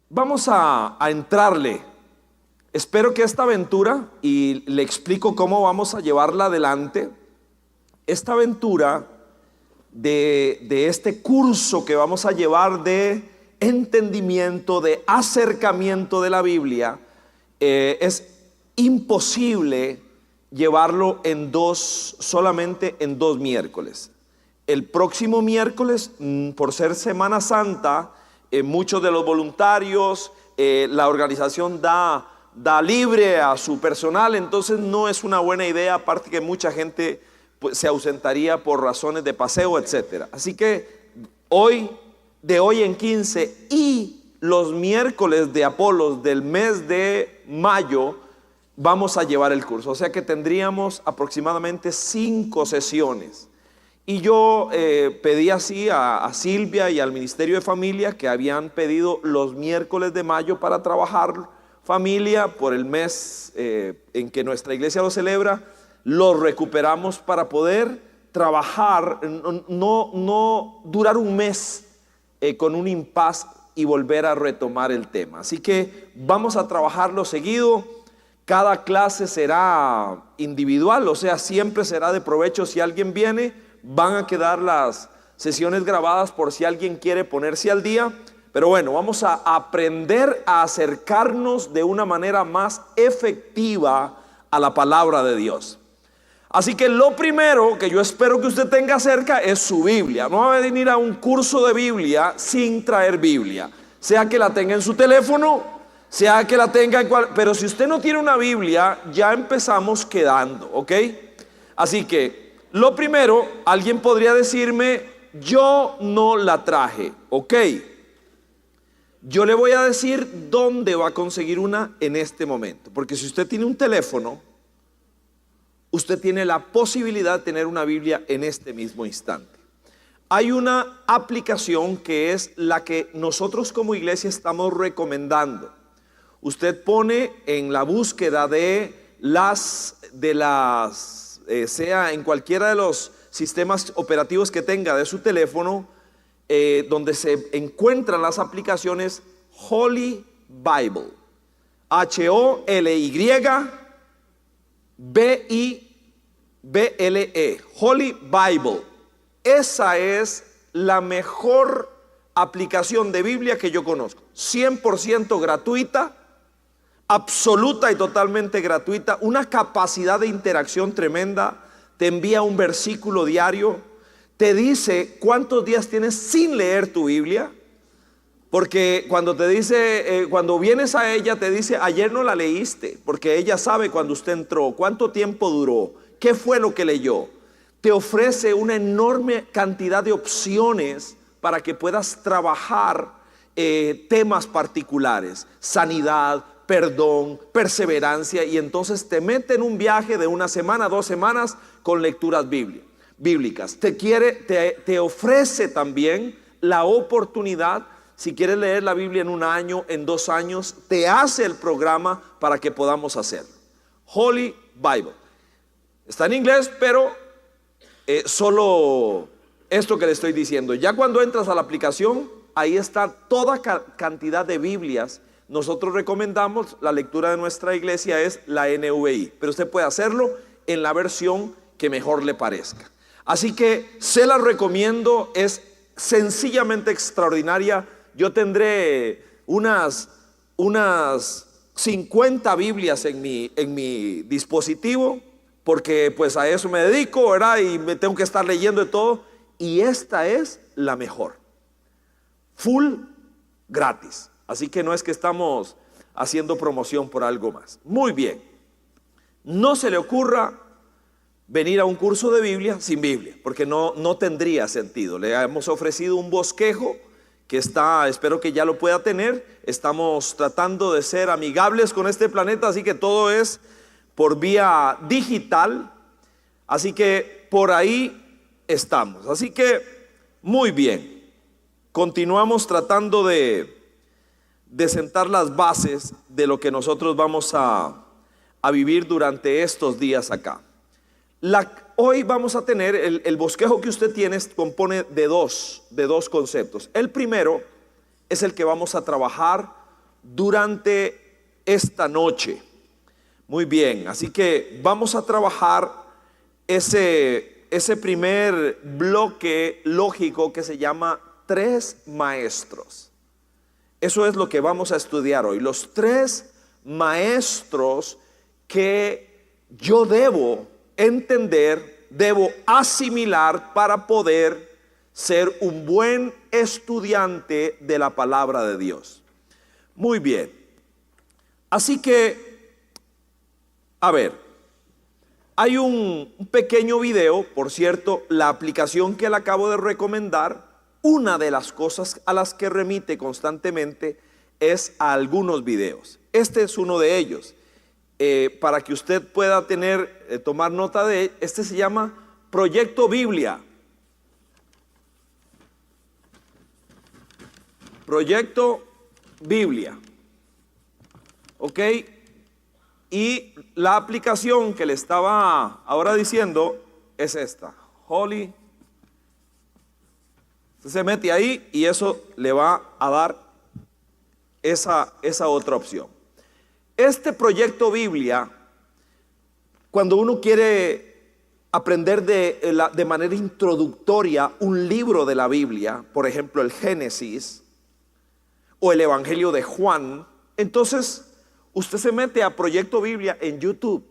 Vamos a entrarle. Espero que esta aventura, y le explico cómo vamos a llevarla adelante, esta aventura de este curso que vamos a llevar de entendimiento, de acercamiento de la Biblia, es imposible llevarlo solamente en 2 miércoles. El próximo miércoles, por ser Semana Santa, muchos de los voluntarios, la organización da libre a su personal, entonces no es una buena idea, aparte que mucha gente pues, se ausentaría por razones de paseo, etcétera. Así que de hoy en 15 y los miércoles de Apolos del mes de mayo vamos a llevar el curso, o sea que tendríamos aproximadamente 5 sesiones. Y yo pedí así a Silvia y al Ministerio de Familia, que habían pedido los miércoles de mayo para trabajar familia por el mes en que nuestra iglesia lo celebra. Los recuperamos para poder trabajar, no durar un mes con un impas y volver a retomar el tema. Así que vamos a trabajarlo seguido. Cada clase será individual, o sea, siempre será de provecho. Si alguien viene, van a quedar las sesiones grabadas por si alguien quiere ponerse al día. Pero bueno, vamos a aprender a acercarnos de una manera más efectiva a la palabra de Dios. Así que lo primero que yo espero que usted tenga cerca es su Biblia. No va a venir a un curso de Biblia sin traer Biblia, sea que la tenga en su teléfono, sea que la tenga pero si usted no tiene una Biblia, ya empezamos quedando, ¿ok? Así que lo primero, alguien podría decirme, yo no la traje, ¿ok? Yo le voy a decir dónde va a conseguir una en este momento, porque si usted tiene un teléfono, usted tiene la posibilidad de tener una Biblia en este mismo instante. Hay una aplicación que es la que nosotros como iglesia estamos recomendando. Usted pone en la búsqueda sea en cualquiera de los sistemas operativos que tenga de su teléfono, donde se encuentran las aplicaciones Holy Bible, HOLYBIBLE, Holy Bible. Esa es la mejor aplicación de Biblia que yo conozco, 100% gratuita, absoluta y totalmente gratuita, una capacidad de interacción tremenda. Te envía un versículo diario, te dice cuántos días tienes sin leer tu Biblia, porque cuando te dice, cuando vienes a ella te dice ayer no la leíste, porque ella sabe cuando usted entró, cuánto tiempo duró, qué fue lo que leyó. Te ofrece una enorme cantidad de opciones para que puedas trabajar temas particulares, sanidad, perdón, perseverancia, y entonces te mete en un viaje de 1 semana, 2 semanas con lecturas bíblicas. Te ofrece también la oportunidad, si quieres leer la Biblia en 1 año, en 2 años, te hace el programa para que podamos hacerlo. Holy Bible. Está en inglés, pero solo esto que le estoy diciendo. Ya cuando entras a la aplicación, ahí está toda cantidad de Biblias. Nosotros recomendamos, la lectura de nuestra iglesia es la NVI, pero usted puede hacerlo en la versión que mejor le parezca. Así que se la recomiendo, es sencillamente extraordinaria. Yo tendré unas 50 Biblias en mi dispositivo, porque pues a eso me dedico, ¿verdad? Y me tengo que estar leyendo de todo, y esta es la mejor, full gratis. Así que no es que estamos haciendo promoción por algo más. Muy bien. No se le ocurra venir a un curso de Biblia sin Biblia, porque no tendría sentido. Le hemos ofrecido un bosquejo que espero que ya lo pueda tener. Estamos tratando de ser amigables con este planeta, así que todo es por vía digital. Así que por ahí estamos. Así que muy bien. Continuamos tratando de sentar las bases de lo que nosotros vamos a vivir durante estos días acá. Hoy vamos a tener el bosquejo que usted tiene, compone de dos conceptos. El primero es el que vamos a trabajar durante esta noche. Muy bien, así que vamos a trabajar ese primer bloque lógico que se llama 3 maestros. Eso es lo que vamos a estudiar hoy, los 3 maestros que yo debo entender, debo asimilar para poder ser un buen estudiante de la palabra de Dios. Muy bien, así que, a ver, hay un pequeño video, por cierto, la aplicación que le acabo de recomendar, una de las cosas a las que remite constantemente es a algunos videos. Este es uno de ellos. Para que usted pueda tomar nota de él, este se llama Proyecto Biblia. Proyecto Biblia. ¿Ok? Y la aplicación que le estaba ahora diciendo es esta, Holy. Usted se mete ahí y eso le va a dar esa otra opción. Este Proyecto Biblia, cuando uno quiere aprender de manera introductoria un libro de la Biblia, por ejemplo el Génesis o el Evangelio de Juan, entonces usted se mete a Proyecto Biblia en YouTube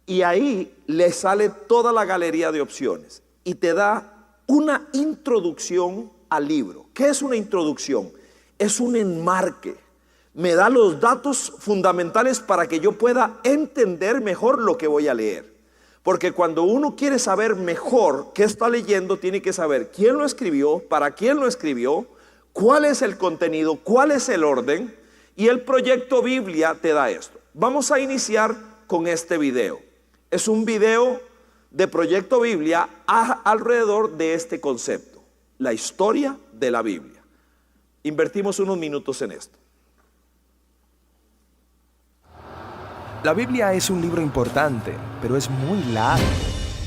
y ahí le sale toda la galería de opciones y te da una introducción al libro. ¿Qué es una introducción? Es un enmarque. Me da los datos fundamentales para que yo pueda entender mejor lo que voy a leer. Porque cuando uno quiere saber mejor qué está leyendo, tiene que saber quién lo escribió, para quién lo escribió, cuál es el contenido, cuál es el orden. Y el Proyecto Biblia te da esto. Vamos a iniciar con este video. Es un video de Proyecto Biblia alrededor de este concepto, la historia de la Biblia. Invertimos unos minutos en esto. La Biblia es un libro importante, pero es muy largo.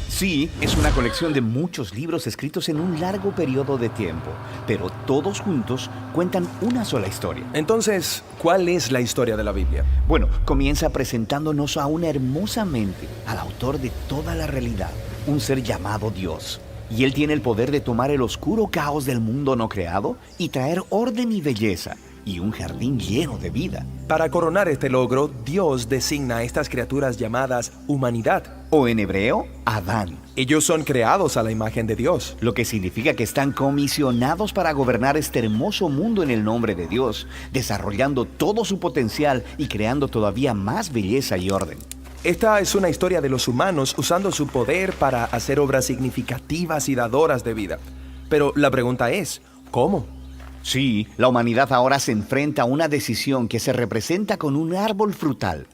Sí, es una colección de muchos libros escritos en un largo periodo de tiempo, pero todos juntos cuentan una sola historia. Entonces, ¿cuál es la historia de la Biblia? Bueno, comienza presentándonos aún hermosamente al autor de toda la realidad, un ser llamado Dios. Y Él tiene el poder de tomar el oscuro caos del mundo no creado y traer orden y belleza, y un jardín lleno de vida. Para coronar este logro, Dios designa a estas criaturas llamadas humanidad. O en hebreo, Adán. Ellos son creados a la imagen de Dios. Lo que significa que están comisionados para gobernar este hermoso mundo en el nombre de Dios, desarrollando todo su potencial y creando todavía más belleza y orden. Esta es una historia de los humanos usando su poder para hacer obras significativas y dadoras de vida. Pero la pregunta es, ¿cómo? Sí, la humanidad ahora se enfrenta a una decisión que se representa con un árbol frutal.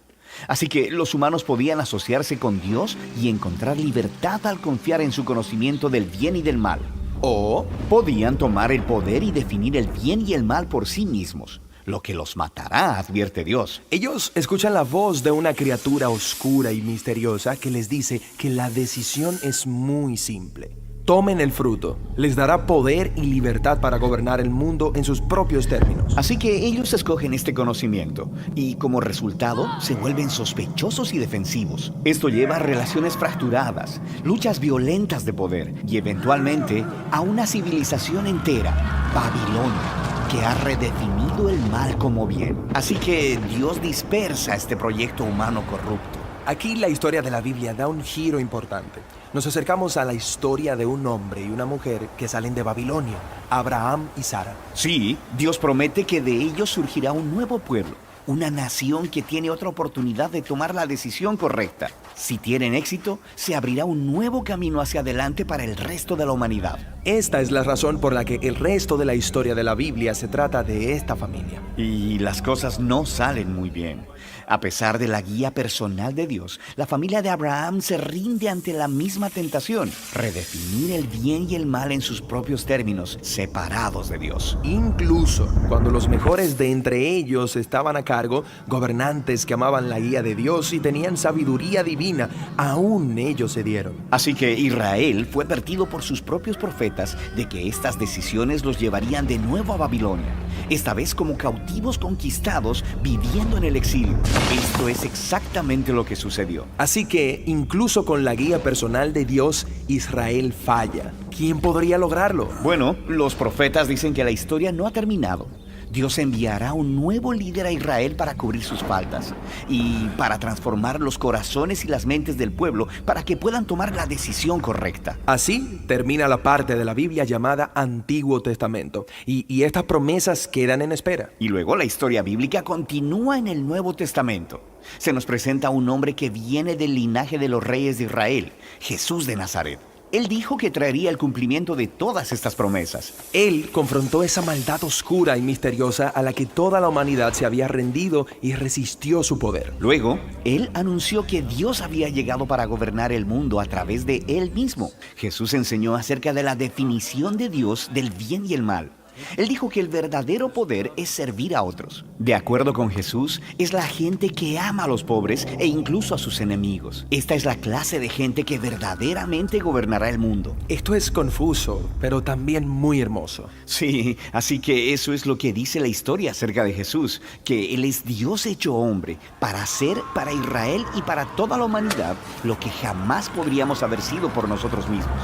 Así que los humanos podían asociarse con Dios y encontrar libertad al confiar en su conocimiento del bien y del mal. O podían tomar el poder y definir el bien y el mal por sí mismos. Lo que los matará, advierte Dios. Ellos escuchan la voz de una criatura oscura y misteriosa que les dice que la decisión es muy simple. Tomen el fruto, les dará poder y libertad para gobernar el mundo en sus propios términos. Así que ellos escogen este conocimiento y como resultado se vuelven sospechosos y defensivos. Esto lleva a relaciones fracturadas, luchas violentas de poder y eventualmente a una civilización entera, Babilonia, que ha redefinido el mal como bien. Así que Dios dispersa este proyecto humano corrupto. Aquí la historia de la Biblia da un giro importante. Nos acercamos a la historia de un hombre y una mujer que salen de Babilonia, Abraham y Sara. Sí, Dios promete que de ellos surgirá un nuevo pueblo, una nación que tiene otra oportunidad de tomar la decisión correcta. Si tienen éxito, se abrirá un nuevo camino hacia adelante para el resto de la humanidad. Esta es la razón por la que el resto de la historia de la Biblia se trata de esta familia. Y las cosas no salen muy bien. A pesar de la guía personal de Dios, la familia de Abraham se rinde ante la misma tentación: redefinir el bien y el mal en sus propios términos, separados de Dios. Incluso cuando los mejores de entre ellos estaban a cargo, gobernantes que amaban la guía de Dios y tenían sabiduría divina, aún ellos cedieron. Así que Israel fue advertido por sus propios profetas de que estas decisiones los llevarían de nuevo a Babilonia, esta vez como cautivos conquistados viviendo en el exilio. Esto es exactamente lo que sucedió. Así que, incluso con la guía personal de Dios, Israel falla. ¿Quién podría lograrlo? Bueno, los profetas dicen que la historia no ha terminado. Dios enviará un nuevo líder a Israel para cubrir sus faltas y para transformar los corazones y las mentes del pueblo para que puedan tomar la decisión correcta. Así termina la parte de la Biblia llamada Antiguo Testamento, y estas promesas quedan en espera. Y luego la historia bíblica continúa en el Nuevo Testamento. Se nos presenta un hombre que viene del linaje de los reyes de Israel, Jesús de Nazaret. Él dijo que traería el cumplimiento de todas estas promesas. Él confrontó esa maldad oscura y misteriosa a la que toda la humanidad se había rendido y resistió su poder. Luego, él anunció que Dios había llegado para gobernar el mundo a través de él mismo. Jesús enseñó acerca de la definición de Dios del bien y el mal. Él dijo que el verdadero poder es servir a otros. De acuerdo con Jesús, es la gente que ama a los pobres e incluso a sus enemigos. Esta es la clase de gente que verdaderamente gobernará el mundo. Esto es confuso, pero también muy hermoso. Sí, así que eso es lo que dice la historia acerca de Jesús, que Él es Dios hecho hombre para hacer para Israel y para toda la humanidad lo que jamás podríamos haber sido por nosotros mismos.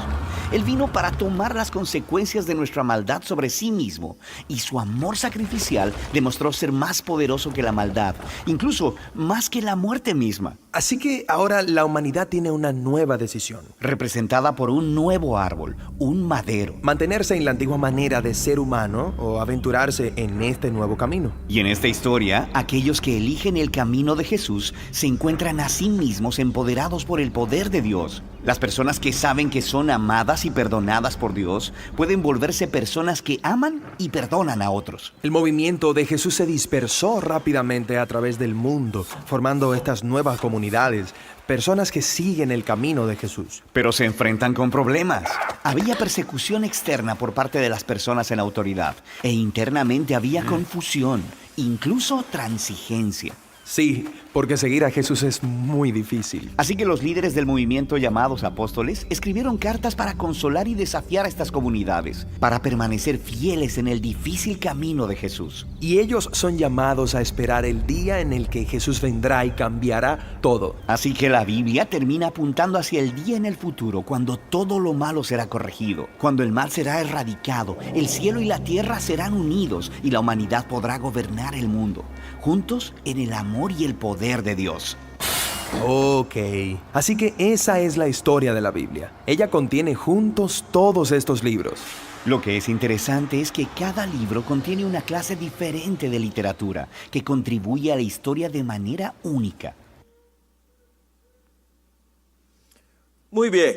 Él vino para tomar las consecuencias de nuestra maldad sobre sí mismo, y su amor sacrificial demostró ser más poderoso que la maldad, incluso más que la muerte misma. Así que ahora la humanidad tiene una nueva decisión. Representada por un nuevo árbol, un madero. Mantenerse en la antigua manera de ser humano o aventurarse en este nuevo camino. Y en esta historia, aquellos que eligen el camino de Jesús se encuentran a sí mismos empoderados por el poder de Dios. Las personas que saben que son amadas y perdonadas por Dios pueden volverse personas que aman y perdonan a otros. El movimiento de Jesús se dispersó rápidamente a través del mundo, formando estas nuevas comunidades, personas que siguen el camino de Jesús. Pero se enfrentan con problemas. Había persecución externa por parte de las personas en autoridad, e internamente había confusión, incluso transigencia. Sí, porque seguir a Jesús es muy difícil. Así que los líderes del movimiento llamados apóstoles escribieron cartas para consolar y desafiar a estas comunidades, para permanecer fieles en el difícil camino de Jesús. Y ellos son llamados a esperar el día en el que Jesús vendrá y cambiará todo. Así que la Biblia termina apuntando hacia el día en el futuro cuando todo lo malo será corregido, cuando el mal será erradicado, el cielo y la tierra serán unidos y la humanidad podrá gobernar el mundo, juntos en el amor y el poder de Dios. Ok, así que esa es la historia de la Biblia. Ella contiene juntos todos estos libros. Lo que es interesante es que cada libro contiene una clase diferente de literatura que contribuye a la historia de manera única. Muy bien.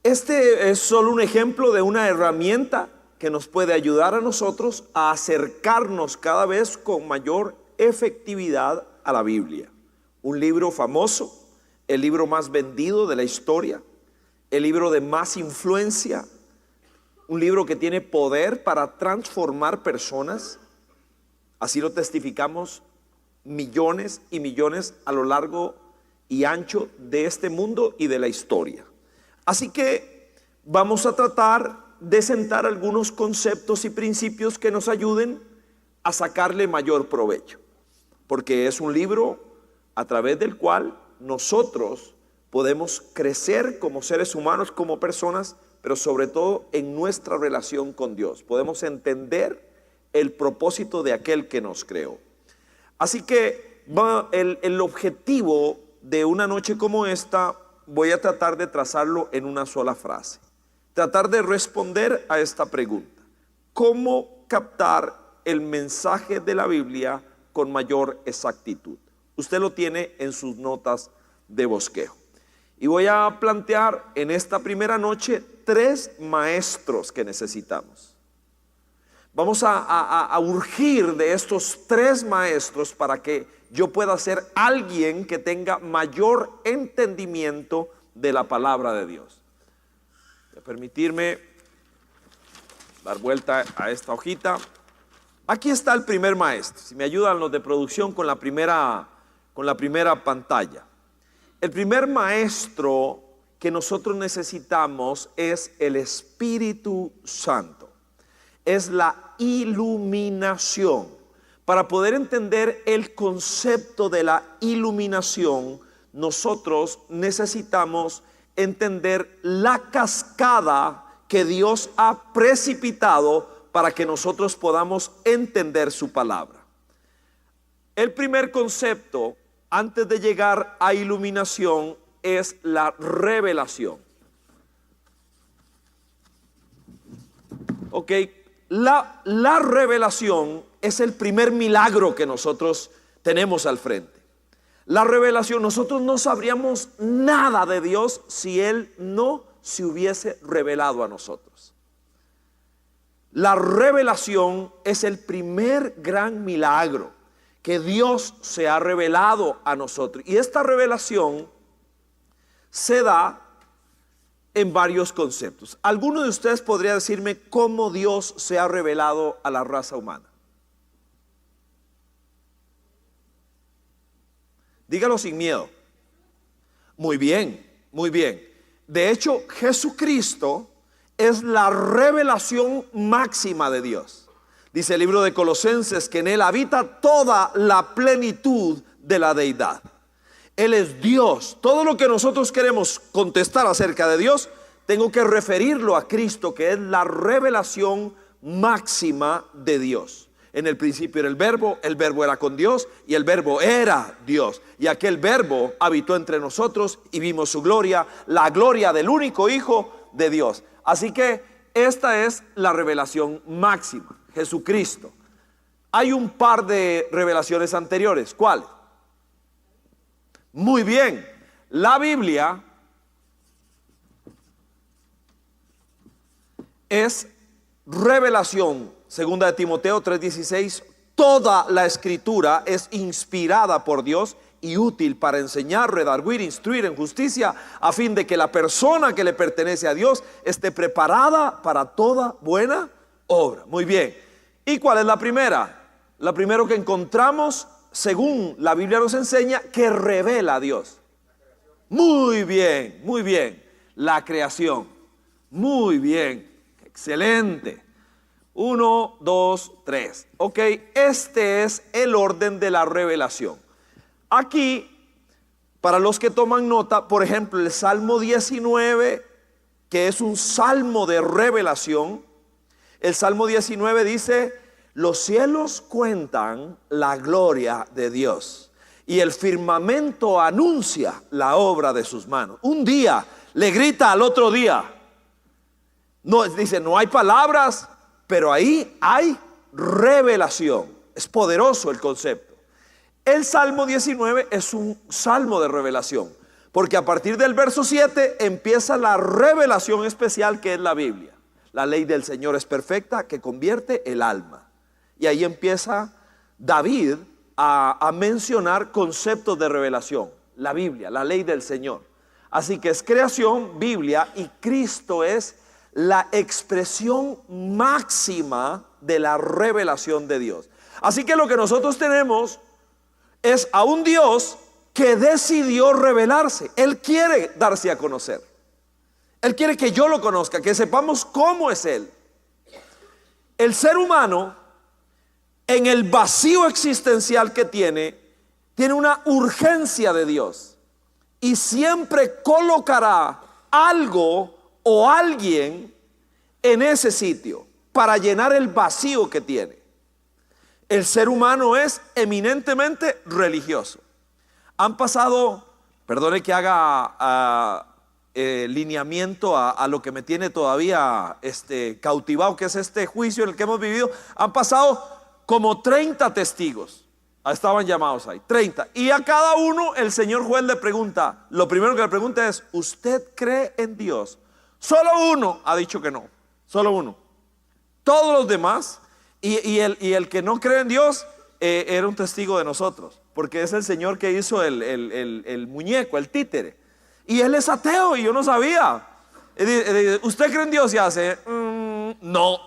Este es solo un ejemplo de una herramienta que nos puede ayudar a nosotros a acercarnos cada vez con mayor efectividad a la Biblia. Un libro famoso, el libro más vendido de la historia, el libro de más influencia, un libro que tiene poder para transformar personas. Así lo testificamos millones y millones a lo largo y ancho de este mundo y de la historia. Así que vamos a tratar de sentar algunos conceptos y principios que nos ayuden a sacarle mayor provecho, porque es un libro a través del cual nosotros podemos crecer como seres humanos, como personas, pero sobre todo en nuestra relación con Dios. Podemos entender el propósito de aquel que nos creó. Así que el objetivo de una noche como esta, voy a tratar de trazarlo en una sola frase. Tratar de responder a esta pregunta: ¿cómo captar el mensaje de la Biblia con mayor exactitud? Usted lo tiene en sus notas de bosquejo. Y voy a plantear en esta primera noche 3 maestros que necesitamos. Vamos a urgir de estos 3 maestros para que yo pueda ser alguien que tenga mayor entendimiento de la palabra de Dios. Voy a permitirme dar vuelta a esta hojita. Aquí está el primer maestro. Si me ayudan los de producción con la primera pantalla. El primer maestro que nosotros necesitamos es el Espíritu Santo. Es la iluminación. Para poder entender el concepto de la iluminación, nosotros necesitamos entender la cascada que Dios ha precipitado para que nosotros podamos entender su palabra. El primer concepto, antes de llegar a iluminación, es la revelación. Ok, la revelación es el primer milagro que nosotros tenemos al frente. La revelación, nosotros no sabríamos nada de Dios si Él no se hubiese revelado a nosotros. La revelación es el primer gran milagro que Dios se ha revelado a nosotros. Y esta revelación se da en varios conceptos. ¿Alguno de ustedes podría decirme cómo Dios se ha revelado a la raza humana? Dígalo sin miedo. Muy bien, muy bien. De hecho, Jesucristo es la revelación máxima de Dios. Dice el libro de Colosenses que en Él habita toda la plenitud de la deidad. Él es Dios. Todo lo que nosotros queremos contestar acerca de Dios, tengo que referirlo a Cristo, que es la revelación máxima de Dios. En el principio era el verbo era con Dios y el verbo era Dios. Y aquel verbo habitó entre nosotros y vimos su gloria, la gloria del único Hijo de Dios. Así que esta es la revelación máxima, Jesucristo. Hay un par de revelaciones anteriores. ¿Cuál? Muy bien, la Biblia es revelación. Segunda de Timoteo 3:16, toda la escritura es inspirada por Dios y útil para enseñar, redarguir, instruir en justicia, a fin de que la persona que le pertenece a Dios esté preparada para toda buena obra. Muy bien. ¿Y cuál es la primera? La primera que encontramos, según la Biblia nos enseña, que revela a Dios. Muy bien, muy bien. La creación. Muy bien. Excelente. 1, 2, 3. Ok, este es el orden de la revelación. Aquí, para los que toman nota, por ejemplo, el Salmo 19, que es un salmo de revelación. El Salmo 19 dice: los cielos cuentan la gloria de Dios y el firmamento anuncia la obra de sus manos. Un día le grita al otro día. No, dice, no hay palabras, pero ahí hay revelación. Es poderoso el concepto. El Salmo 19 es un salmo de revelación, porque a partir del verso 7 empieza la revelación especial que es la Biblia. La ley del Señor es perfecta, que convierte el alma. Y ahí empieza David a mencionar conceptos de revelación. La Biblia, la ley del Señor. Así que es creación, Biblia, y Cristo es la expresión máxima de la revelación de Dios. Así que lo que nosotros tenemos es a un Dios que decidió revelarse. Él quiere darse a conocer. Él quiere que yo lo conozca, que sepamos cómo es Él. El ser humano, en el vacío existencial que tiene una urgencia de Dios. Y siempre colocará algo o alguien en ese sitio para llenar el vacío que tiene. El ser humano es eminentemente religioso. Han pasado, perdone que haga lineamiento a lo que me tiene todavía cautivado, que es este juicio en el que hemos vivido. Han pasado como 30 testigos. Estaban llamados ahí, 30. Y a cada uno el señor juez le pregunta, lo primero que le pregunta es: ¿usted cree en Dios? Solo uno ha dicho que no, solo uno. Todos los demás, y el que no cree en Dios era un testigo de nosotros. porque es el señor que hizo el muñeco, el títere. Y él es ateo y yo no sabía. Y dice, ¿usted cree en Dios? Y hace, no.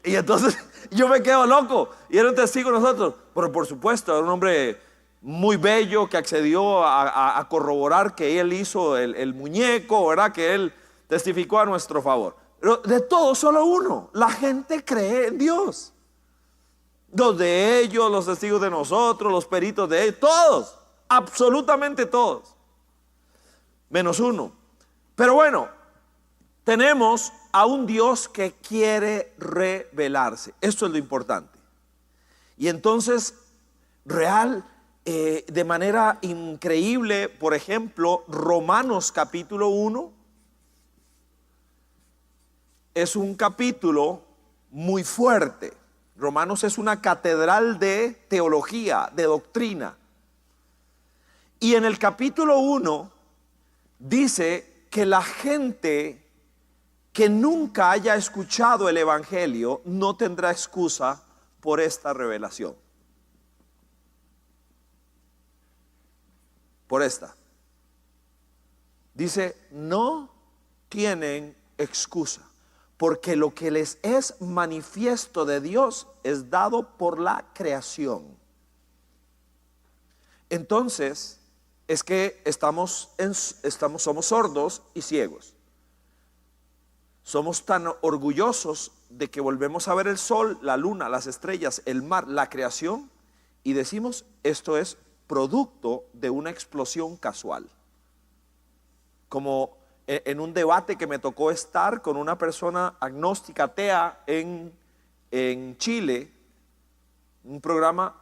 Y entonces yo me quedo loco. Y era un testigo de nosotros. Pero por supuesto, era un hombre muy bello que accedió a corroborar que él hizo el muñeco, ¿verdad? Que él testificó a nuestro favor. Pero de todo, solo uno. La gente cree en Dios. Los de ellos, los testigos de nosotros, los peritos de ellos, todos, absolutamente todos, menos uno. Pero bueno, tenemos a un Dios que quiere revelarse. Esto es lo importante. Y entonces, de manera increíble, por ejemplo, Romanos capítulo 1 es un capítulo muy fuerte. Romanos es una catedral de teología, de doctrina. Y en el capítulo 1 dice que la gente que nunca haya escuchado el evangelio no tendrá excusa por esta revelación. Por esta. Dice, no tienen excusa. Porque lo que les es manifiesto de Dios es dado por la creación. Entonces, es que somos sordos y ciegos. Somos tan orgullosos de que volvemos a ver el sol, la luna, las estrellas, el mar, la creación, y decimos, esto es producto de una explosión casual. Como en un debate que me tocó estar con una persona agnóstica atea en Chile, un programa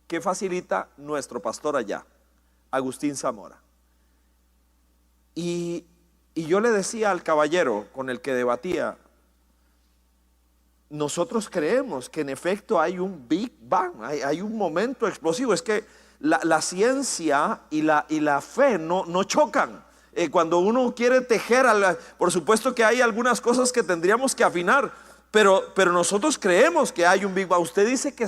que facilita nuestro pastor allá, Agustín Zamora. Y yo le decía al caballero con el que debatía, nosotros creemos que en efecto hay un Big Bang, hay un momento explosivo. Es que la ciencia y la fe no chocan. Cuando uno quiere tejer, por supuesto que hay algunas cosas que tendríamos que afinar, pero nosotros creemos que hay un Big Bang. Usted dice que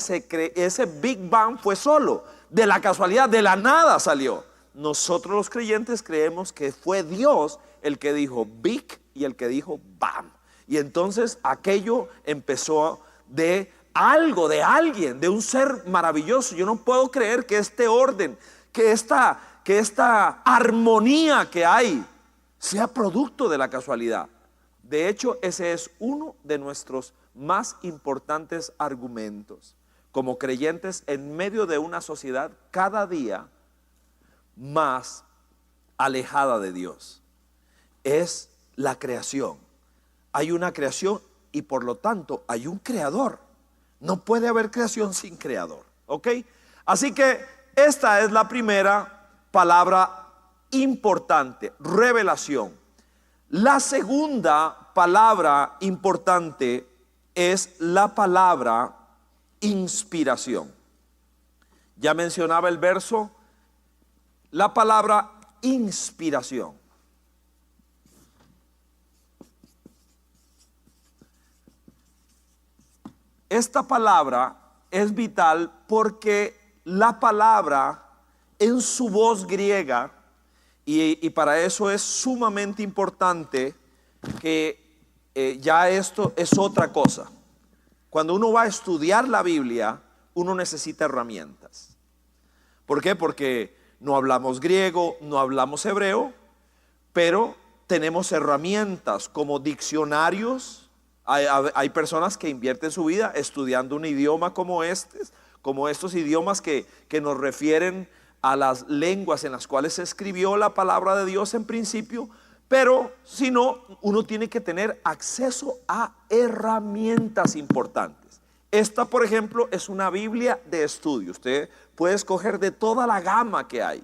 ese Big Bang fue solo, de la casualidad, de la nada salió. Nosotros los creyentes creemos que fue Dios el que dijo Big y el que dijo Bam. Y entonces aquello empezó de algo, de alguien, de un ser maravilloso. Yo no puedo creer que este orden, que esta armonía que hay sea producto de la casualidad. De hecho, ese es uno de nuestros más importantes argumentos como creyentes en medio de una sociedad cada día más alejada de Dios. Es la creación. Hay una creación y por lo tanto hay un creador. No puede haber creación sin creador, ¿ok? Así que esta es la primera palabra importante, revelación. La segunda palabra importante es la palabra inspiración. Ya mencionaba el verso, la palabra inspiración. Esta palabra es vital porque la palabra en su voz griega, y para eso es sumamente importante que ya esto es otra cosa. Cuando uno va a estudiar la Biblia, uno necesita herramientas. ¿Por qué? Porque no hablamos griego, no hablamos hebreo, pero tenemos herramientas como diccionarios. Hay personas que invierten su vida estudiando un idioma como estos idiomas que nos refieren a las lenguas en las cuales se escribió la palabra de Dios en principio. Pero si no, uno tiene que tener acceso a herramientas importantes. Esta, por ejemplo, es una Biblia de estudio. Usted puede escoger de toda la gama que hay.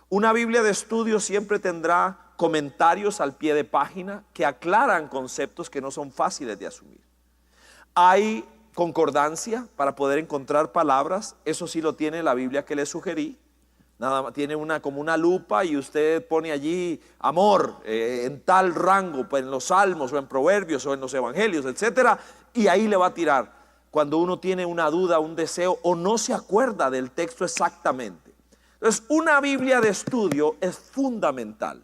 Una Biblia de estudio siempre tendrá comentarios al pie de página que aclaran conceptos que no son fáciles de asumir. Hay concordancia para poder encontrar palabras. Eso sí lo tiene la Biblia que le sugerí. Nada más tiene como una lupa y usted pone allí amor en tal rango, pues en los salmos o en proverbios o en los evangelios, etcétera, y ahí le va a tirar. cuando uno tiene una duda, un deseo o no se acuerda del texto exactamente. Entonces, una Biblia de estudio es fundamental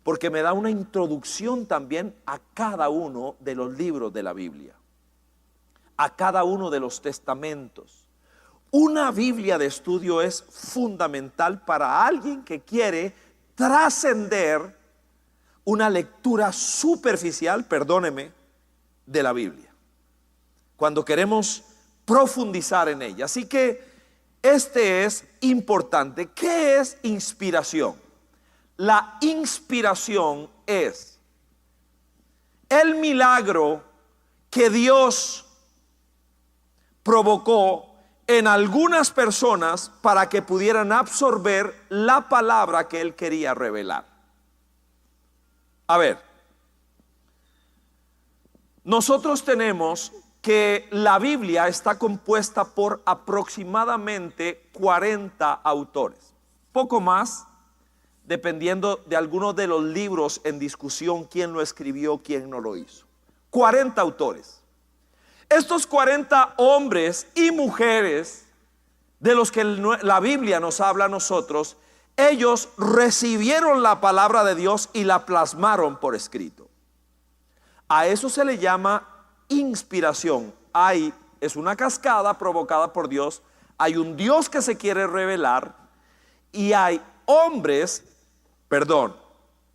porque me da una introducción también a cada uno de los libros de la Biblia, a cada uno de los testamentos. Una Biblia de estudio es fundamental para alguien que quiere trascender una lectura superficial, perdóneme, de la Biblia, cuando queremos profundizar en ella. Así que este es importante. ¿Qué es inspiración? La inspiración es el milagro que Dios provocó en algunas personas para que pudieran absorber la palabra que Él quería revelar. A ver, nosotros tenemos que la Biblia está compuesta por aproximadamente 40 autores, poco más, dependiendo de algunos de los libros en discusión, quién lo escribió, quién no lo hizo. 40 autores. Estos 40 hombres y mujeres de los que la Biblia nos habla a nosotros, ellos recibieron la palabra de Dios y la plasmaron por escrito. A eso se le llama inspiración. Es una cascada provocada por Dios. Hay un Dios que se quiere revelar y hay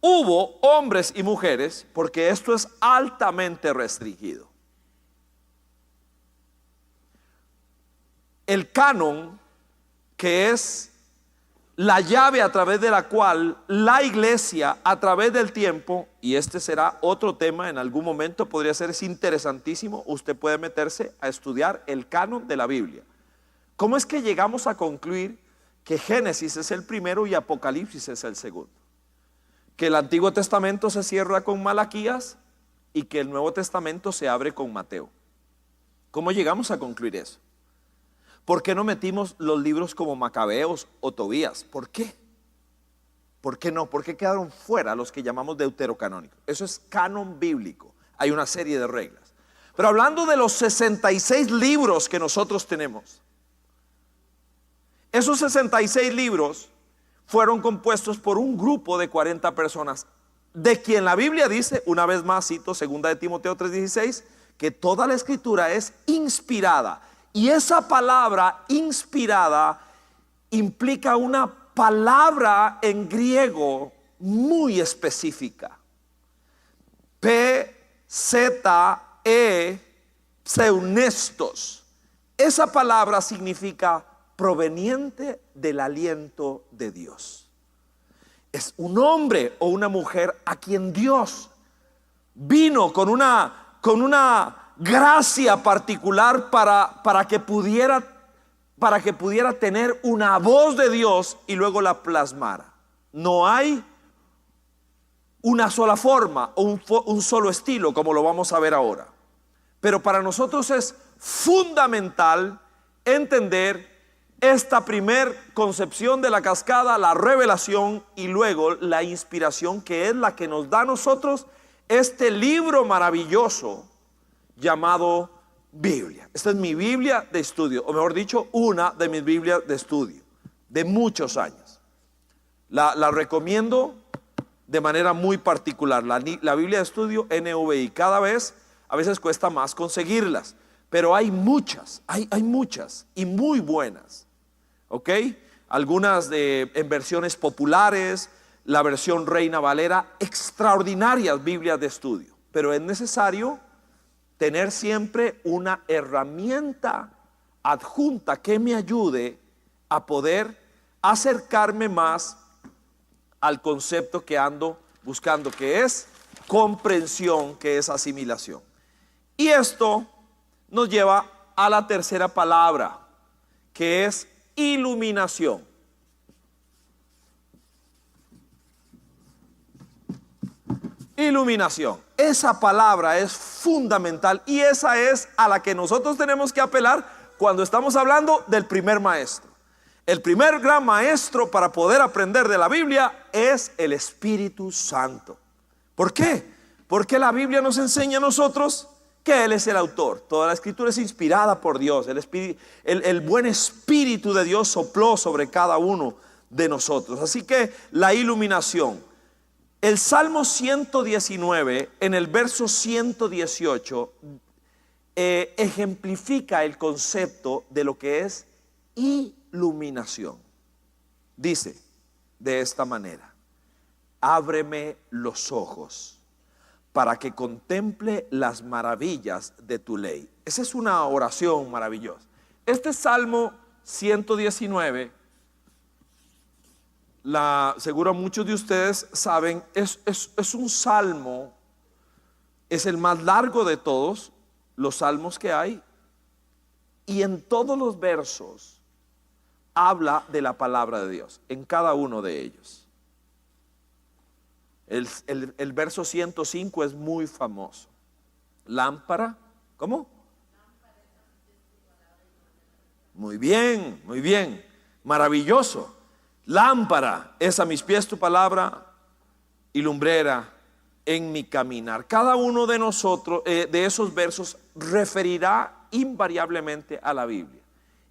hubo hombres y mujeres, porque esto es altamente restringido. El canon, que es la llave a través de la cual la iglesia a través del tiempo, y este será otro tema en algún momento, podría ser, es interesantísimo, usted puede meterse a estudiar el canon de la Biblia. ¿Cómo es que llegamos a concluir que Génesis es el primero y Apocalipsis es el segundo? Que el Antiguo Testamento se cierra con Malaquías y que el Nuevo Testamento se abre con Mateo. ¿Cómo llegamos a concluir eso? ¿Por qué no metimos los libros como Macabeos o Tobías? ¿Por qué? ¿Por qué no? ¿Por qué quedaron fuera los que llamamos deuterocanónicos? Eso es canon bíblico. Hay una serie de reglas. Pero hablando de los 66 libros que nosotros tenemos, esos 66 libros fueron compuestos por un grupo de 40 personas, de quien la Biblia dice, una vez más cito 2 de Timoteo 3:16, que toda la escritura es inspirada. Y esa palabra inspirada implica una palabra en griego muy específica. Pseunestos. Esa palabra significa proveniente del aliento de Dios. Es un hombre o una mujer a quien Dios vino con una gracia particular para que pudiera tener una voz de Dios y luego la plasmara. No hay una sola forma o un solo estilo, como lo vamos a ver ahora. Pero para nosotros es fundamental entender esta primer concepción de la cascada, la revelación y luego la inspiración, que es la que nos da a nosotros este libro maravilloso llamado Biblia. Esta es mi Biblia de estudio, o mejor dicho, una de mis Biblias de estudio de muchos años. La recomiendo de manera muy particular, la Biblia de estudio NVI. A veces cuesta más conseguirlas, pero hay muchas, hay muchas y muy buenas. ¿Ok? Algunas en versiones populares, la versión Reina Valera, extraordinarias Biblias de estudio. Pero es necesario tener siempre una herramienta adjunta que me ayude a poder acercarme más al concepto que ando buscando, que es comprensión, que es asimilación. Y esto nos lleva a la tercera palabra, que es iluminación. Iluminación. Esa palabra es fundamental y esa es a la que nosotros tenemos que apelar cuando estamos hablando del primer maestro. El primer gran maestro para poder aprender de la Biblia es el Espíritu Santo. ¿Por qué? Porque la Biblia nos enseña a nosotros que Él es el autor. Toda la escritura es inspirada por Dios. El buen espíritu de Dios sopló sobre cada uno de nosotros. Así que la iluminación. El Salmo 119 en el verso 118 ejemplifica el concepto de lo que es iluminación. Dice de esta manera: ábreme los ojos para que contemple las maravillas de tu ley. Esa es una oración maravillosa. Este Salmo 119, seguro muchos de ustedes saben, es un salmo, es el más largo de todos los salmos que hay, y en todos los versos habla de la palabra de Dios, en cada uno de ellos. El verso 105 es muy famoso. Lámpara, ¿cómo? Muy bien, maravilloso. Lámpara es a mis pies tu palabra y lumbrera en mi caminar. Cada uno de nosotros, de esos versos, referirá invariablemente a la Biblia.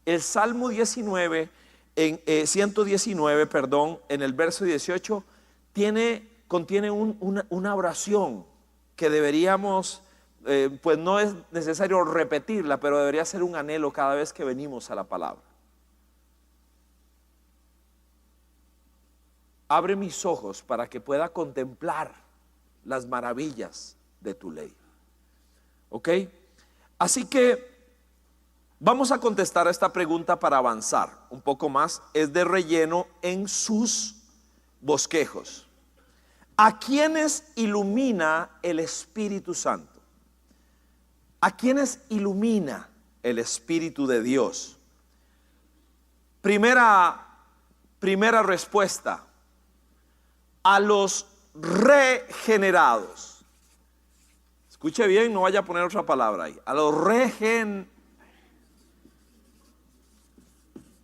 El Salmo 119, en el verso 18, contiene una oración que deberíamos, pues no es necesario repetirla, pero debería ser un anhelo cada vez que venimos a la palabra. Abre mis ojos para que pueda contemplar las maravillas de tu ley. ¿Ok? Así que vamos a contestar a esta pregunta para avanzar un poco más. Es de relleno en sus bosquejos. ¿A quiénes ilumina el Espíritu Santo? ¿A quiénes ilumina el Espíritu de Dios? Primera respuesta: a los regenerados. Escuche bien, no vaya a poner otra palabra ahí. A los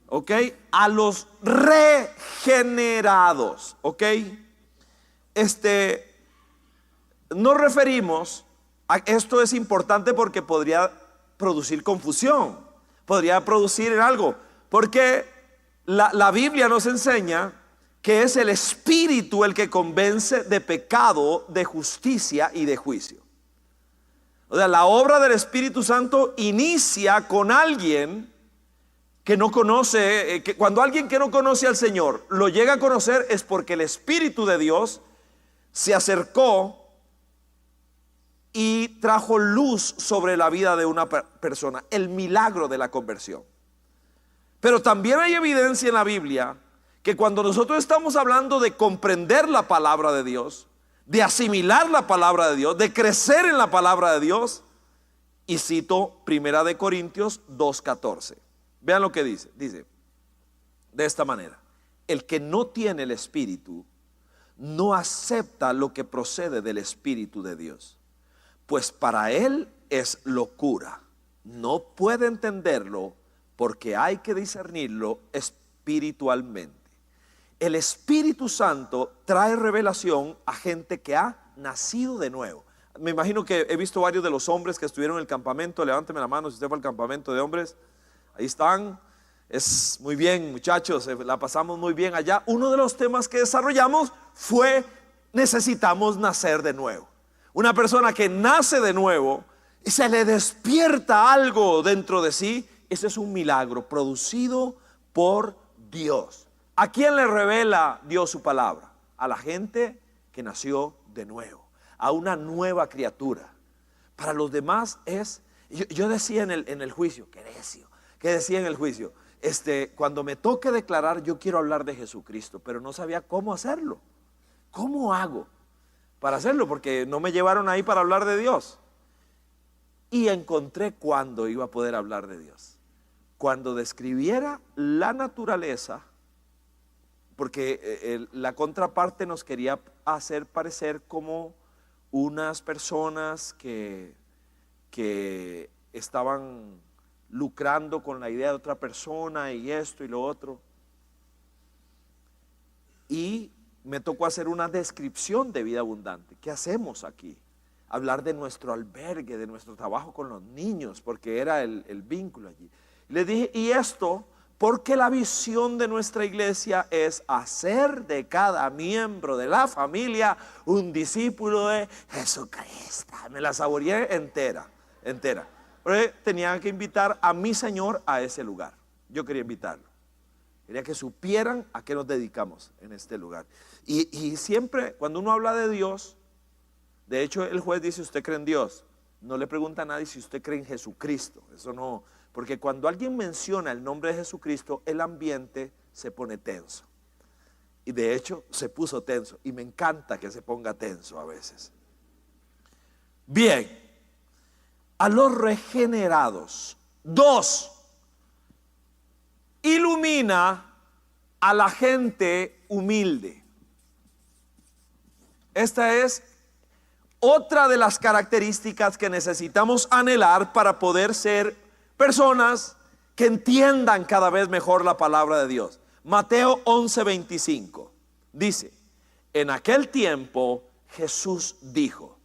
¿ok? A los regenerados, ¿ok? Nos referimos a esto. Es importante porque podría producir confusión, podría producir en algo, porque la Biblia nos enseña que es el Espíritu el que convence de pecado, de justicia y de juicio. O sea, la obra del Espíritu Santo inicia con alguien que no conoce, cuando alguien que no conoce al Señor lo llega a conocer, es porque el Espíritu de Dios se acercó y trajo luz sobre la vida de una persona, el milagro de la conversión. Pero también hay evidencia en la Biblia que cuando nosotros estamos hablando de comprender la palabra de Dios, de asimilar la palabra de Dios, de crecer en la palabra de Dios, y cito 1 Corintios 2:14. Vean lo que dice de esta manera: el que no tiene el Espíritu no acepta lo que procede del Espíritu de Dios, pues para él es locura, no puede entenderlo porque hay que discernirlo espiritualmente. El Espíritu Santo trae revelación a gente que ha nacido de nuevo. Me imagino que he visto varios de los hombres que estuvieron en el campamento. Levánteme la mano si usted fue al campamento de hombres. Ahí están. Es muy bien, muchachos, la pasamos muy bien allá. Uno de los temas que desarrollamos fue: necesitamos nacer de nuevo. Una persona que nace de nuevo y se le despierta algo dentro de sí, ese es un milagro producido por Dios. ¿A quién le revela Dios su palabra? A la gente que nació de nuevo, a una nueva criatura. Para los demás es, yo decía en el juicio, qué necio, que decía en el juicio, cuando me toque declarar, yo quiero hablar de Jesucristo, pero no sabía cómo hacerlo. ¿Cómo hago para hacerlo? Porque no me llevaron ahí para hablar de Dios. Y encontré cuándo iba a poder hablar de Dios: cuando describiera la naturaleza, porque la contraparte nos quería hacer parecer como unas personas que estaban lucrando con la idea de otra persona y esto y lo otro. Y me tocó hacer una descripción de vida abundante. ¿Qué hacemos aquí? hablar de nuestro albergue, de nuestro trabajo con los niños, porque era el vínculo allí. Les dije, y esto porque la visión de nuestra iglesia es hacer de cada miembro de la familia un discípulo de Jesucristo. Me la saboreé entera. Pero tenían que invitar a mi Señor a ese lugar. Yo quería invitarlo. Quería que supieran a qué nos dedicamos en este lugar. Y siempre cuando uno habla de Dios, de hecho el juez dice, ¿usted cree en Dios? No le pregunta a nadie si usted cree en Jesucristo. Eso no, porque cuando alguien menciona el nombre de Jesucristo, el ambiente se pone tenso. Y de hecho se puso tenso. Y me encanta que se ponga tenso a veces. Bien, a los regenerados. 2, ilumina a la gente humilde. Esta es otra de las características que necesitamos anhelar para poder ser personas que entiendan cada vez mejor la palabra de Dios. Mateo 11:25 dice: en aquel tiempo Jesús dijo: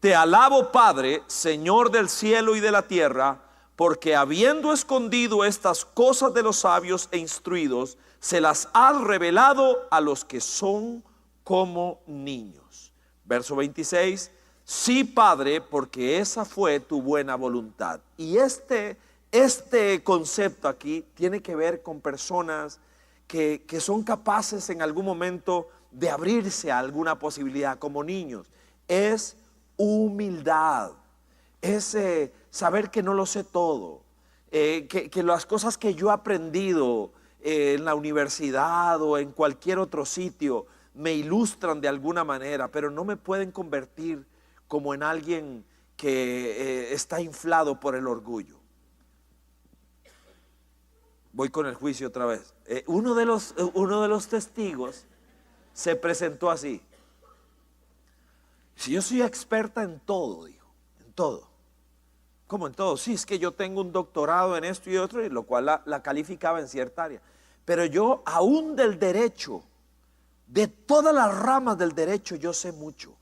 te alabo, Padre, Señor del cielo y de la tierra, porque habiendo escondido estas cosas de los sabios e instruidos, se las has revelado a los que son como niños. Verso 26, sí, Padre, porque esa fue tu buena voluntad. Y este concepto aquí tiene que ver con personas que son capaces en algún momento de abrirse a alguna posibilidad como niños. Es humildad, es saber que no lo sé todo, que las cosas que yo he aprendido en la universidad o en cualquier otro sitio me ilustran de alguna manera, pero no me pueden convertir como en alguien que está inflado por el orgullo. Voy con el juicio otra vez. Uno de los testigos se presentó así: si yo soy experta en todo, dijo, en todo. ¿Cómo en todo? Sí, es que yo tengo un doctorado en esto y otro, y lo cual la calificaba en cierta área. Pero yo aún del derecho, de todas las ramas del derecho, yo sé mucho.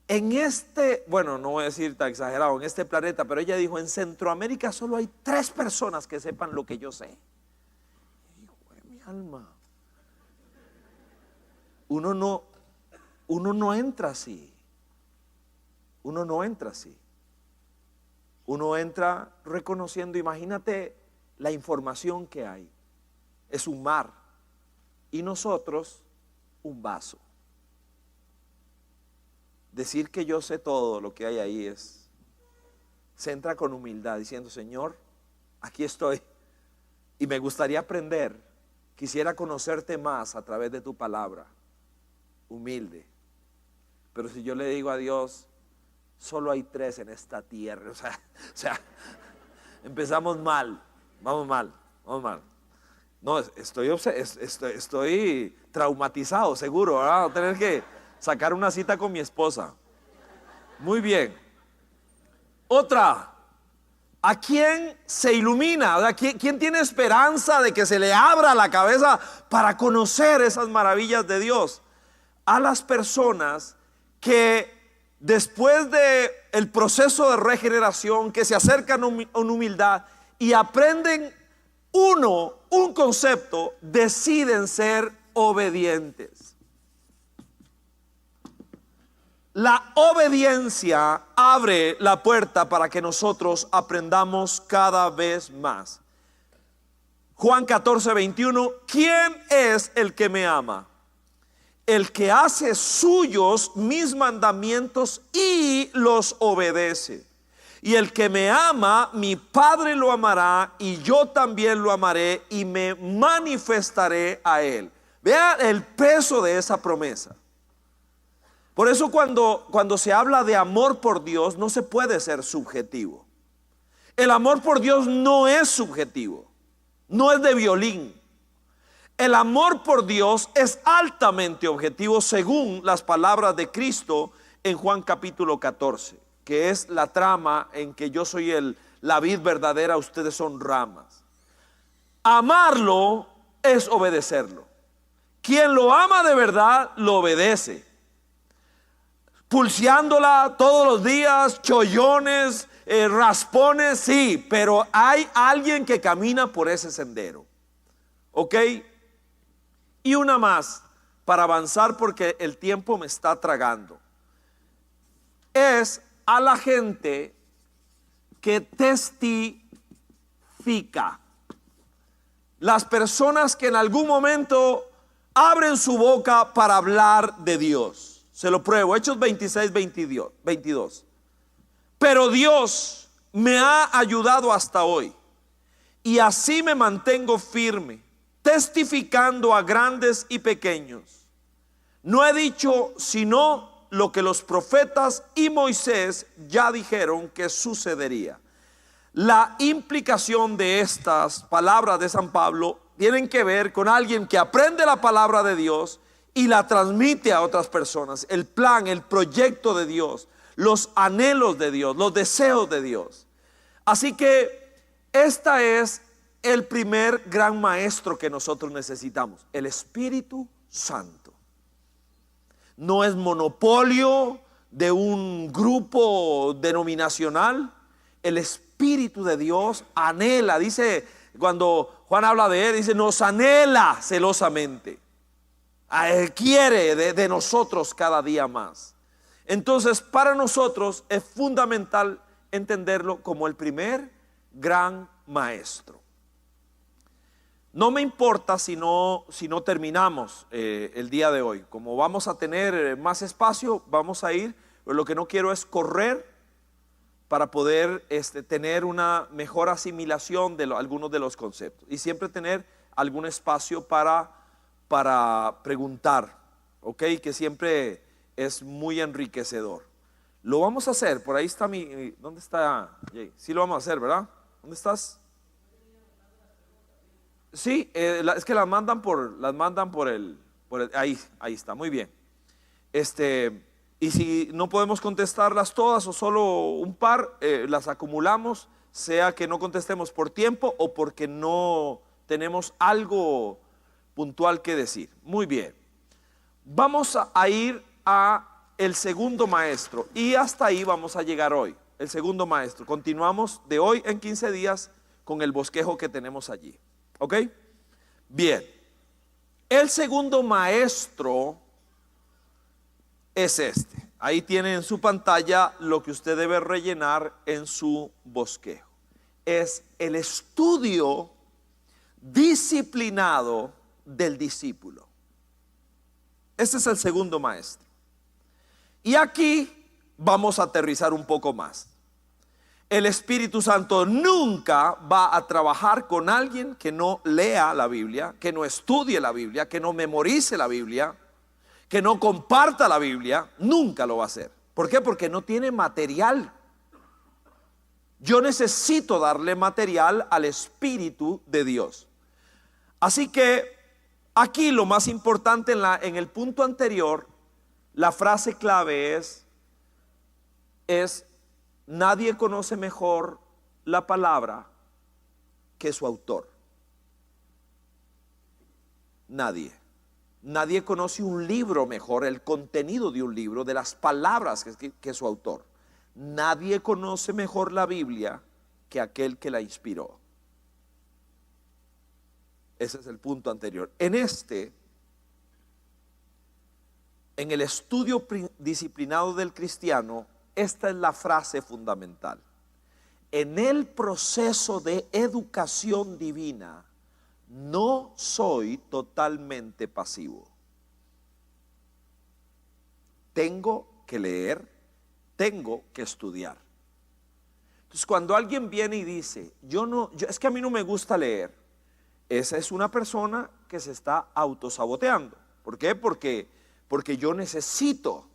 En bueno, no voy a decir tan exagerado, en este planeta, pero ella dijo, en Centroamérica solo hay 3 personas que sepan lo que yo sé. Hijo de mi alma. Uno no entra así. Uno no entra así. Uno entra reconociendo, imagínate la información que hay. Es un mar. Y nosotros, un vaso. Decir que yo sé todo lo que hay ahí se entra con humildad, diciendo, Señor, aquí estoy. Y me gustaría aprender. Quisiera conocerte más a través de tu palabra. Humilde. Pero si yo le digo a Dios, solo hay 3 en esta tierra, o sea, empezamos mal, vamos mal. No, estoy traumatizado, seguro, ¿verdad? Voy a tener que sacar una cita con mi esposa. Muy bien. Otra, ¿a quién se ilumina? O sea, ¿quién tiene esperanza de que se le abra la cabeza para conocer esas maravillas de Dios? A las personas que después de el proceso de regeneración, que se acercan en humildad y aprenden un concepto, deciden ser obedientes. La obediencia abre la puerta para que nosotros aprendamos cada vez más. Juan 14:21, ¿quién es el que me ama? El que hace suyos mis mandamientos y los obedece. Y el que me ama, mi Padre lo amará, y yo también lo amaré y me manifestaré a él. Vean el peso de esa promesa. Por eso cuando se habla de amor por Dios, no se puede ser subjetivo. El amor por Dios no es subjetivo, no es de violín. El amor por Dios es altamente objetivo según las palabras de Cristo en Juan capítulo 14, que es la trama en que yo soy la vid verdadera, ustedes son ramas. Amarlo es obedecerlo. Quien lo ama de verdad lo obedece. pulseándola todos los días, chollones, raspones, sí, pero hay alguien que camina por ese sendero. ¿Ok? Y una más para avanzar porque el tiempo me está tragando. Es a la gente que testifica. Las personas que en algún momento abren su boca para hablar de Dios. Se lo pruebo, Hechos 26, 22. Pero Dios me ha ayudado hasta hoy, y así me mantengo firme, testificando a grandes y pequeños. No he dicho sino lo que los profetas y Moisés ya dijeron que sucedería. La implicación de estas palabras de San Pablo tienen que ver con alguien que aprende la palabra de Dios y la transmite a otras personas. El plan, el proyecto de Dios, los anhelos de Dios, los deseos de Dios. Así que esta es el primer gran maestro que nosotros necesitamos, el Espíritu Santo. No es monopolio de un grupo denominacional. El Espíritu de Dios anhela, dice, cuando Juan habla de él, dice, nos anhela celosamente. Él quiere de nosotros cada día más. Entonces, para nosotros es fundamental entenderlo como el primer gran maestro. No me importa si no terminamos el día de hoy. Como vamos a tener más espacio, vamos a ir. Pero lo que no quiero es correr para poder tener una mejor asimilación de algunos de los conceptos. Y siempre tener algún espacio para preguntar, ¿ok? Que siempre es muy enriquecedor. Lo vamos a hacer. Por ahí está ¿dónde está Jay? Sí lo vamos a hacer, ¿verdad? ¿Dónde estás? Sí, es que las mandan por el ahí está, muy bien. Y si no podemos contestarlas todas o solo un par, las acumulamos, sea que no contestemos por tiempo o porque no tenemos algo puntual que decir. Muy bien. Vamos a ir a el segundo maestro y hasta ahí vamos a llegar hoy. El segundo maestro. Continuamos de hoy en 15 días con el bosquejo que tenemos allí. ¿Ok? Bien. El segundo maestro es este. Ahí tiene en su pantalla lo que usted debe rellenar en su bosquejo. Es el estudio disciplinado del discípulo. Este es el segundo maestro. Y aquí vamos a aterrizar un poco más. El Espíritu Santo nunca va a trabajar con alguien que no lea la Biblia, que no estudie la Biblia, que no memorice la Biblia, que no comparta la Biblia. Nunca lo va a hacer. ¿Por qué? Porque no tiene material. Yo necesito darle material al Espíritu de Dios. Así que aquí lo más importante en el punto anterior, la frase clave es nadie conoce mejor la palabra que su autor. Nadie conoce un libro mejor, el contenido de un libro, de las palabras que su autor. Nadie conoce mejor la Biblia que aquel que la inspiró. Ese es el punto anterior. En el estudio disciplinado del cristiano, esta es la frase fundamental. En el proceso de educación divina, no soy totalmente pasivo. Tengo que leer, tengo que estudiar. Entonces, cuando alguien viene y dice, es que a mí no me gusta leer, esa es una persona que se está autosaboteando. ¿Por qué? Porque yo necesito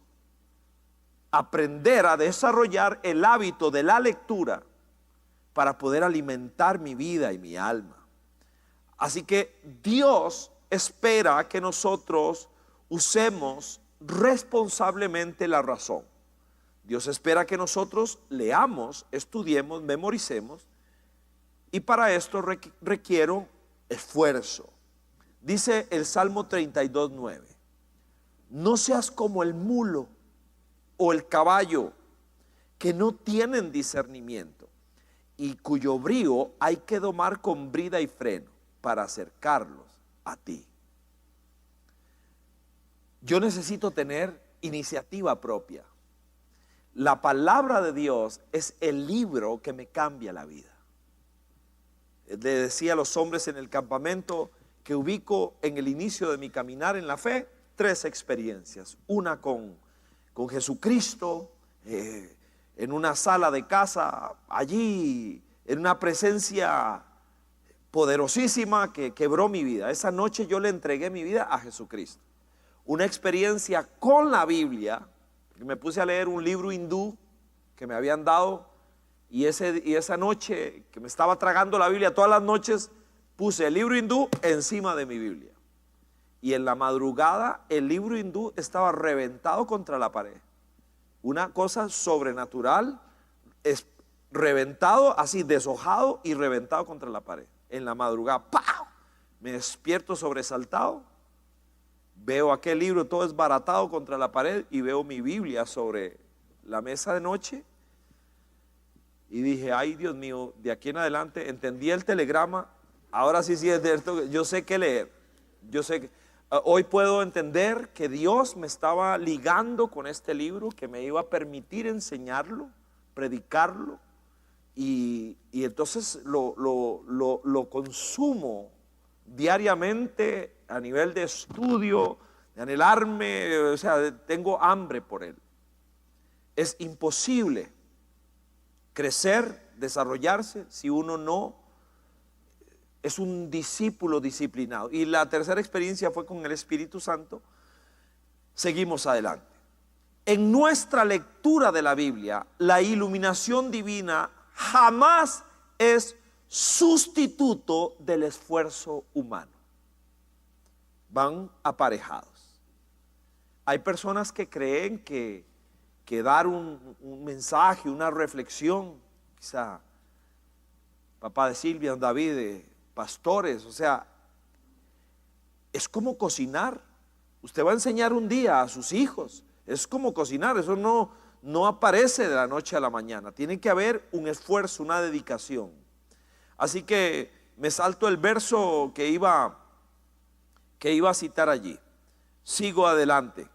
aprender a desarrollar el hábito de la lectura para poder alimentar mi vida y mi alma. Así que Dios espera que nosotros usemos responsablemente la razón. Dios espera que nosotros leamos, estudiemos, memoricemos, y para esto requiero esfuerzo. Dice el Salmo 32:9: no seas como el mulo o el caballo, que no tienen discernimiento y cuyo brío hay que domar con brida y freno para acercarlos a ti. Yo necesito tener iniciativa propia. La palabra de Dios es el libro que me cambia la vida. Le decía a los hombres en el campamento que ubico en el inicio de mi caminar en la fe 3 experiencias. Una con Jesucristo, en una sala de casa, allí, en una presencia poderosísima que quebró mi vida. Esa noche yo le entregué mi vida a Jesucristo. Una experiencia con la Biblia, me puse a leer un libro hindú que me habían dado, y esa noche que me estaba tragando la Biblia, todas las noches puse el libro hindú encima de mi Biblia, y en la madrugada el libro hindú estaba reventado contra la pared. Una cosa sobrenatural, es reventado, así deshojado y reventado contra la pared. En la madrugada, ¡pau!, me despierto sobresaltado. Veo aquel libro todo desbaratado contra la pared y veo mi Biblia sobre la mesa de noche. Y dije, ay Dios mío, de aquí en adelante entendí el telegrama. Ahora sí es cierto, yo sé qué leer. Yo sé que hoy puedo entender que Dios me estaba ligando con este libro, que me iba a permitir enseñarlo, predicarlo. Y entonces lo consumo diariamente a nivel de estudio, de anhelarme, o sea, tengo hambre por él. Es imposible crecer, desarrollarse, si uno no es un discípulo disciplinado. Y la tercera experiencia fue con el Espíritu Santo. Seguimos adelante. En nuestra lectura de la Biblia, la iluminación divina jamás es sustituto del esfuerzo humano. Van aparejados. Hay personas que creen que dar un mensaje, una reflexión, quizá papá de Silvia, don David, pastores, o sea, es como cocinar. Usted va a enseñar un día a sus hijos, es como cocinar, eso no aparece de la noche a la mañana, tiene que haber un esfuerzo, una dedicación. Así que me salto el verso que iba a citar allí. Sigo adelante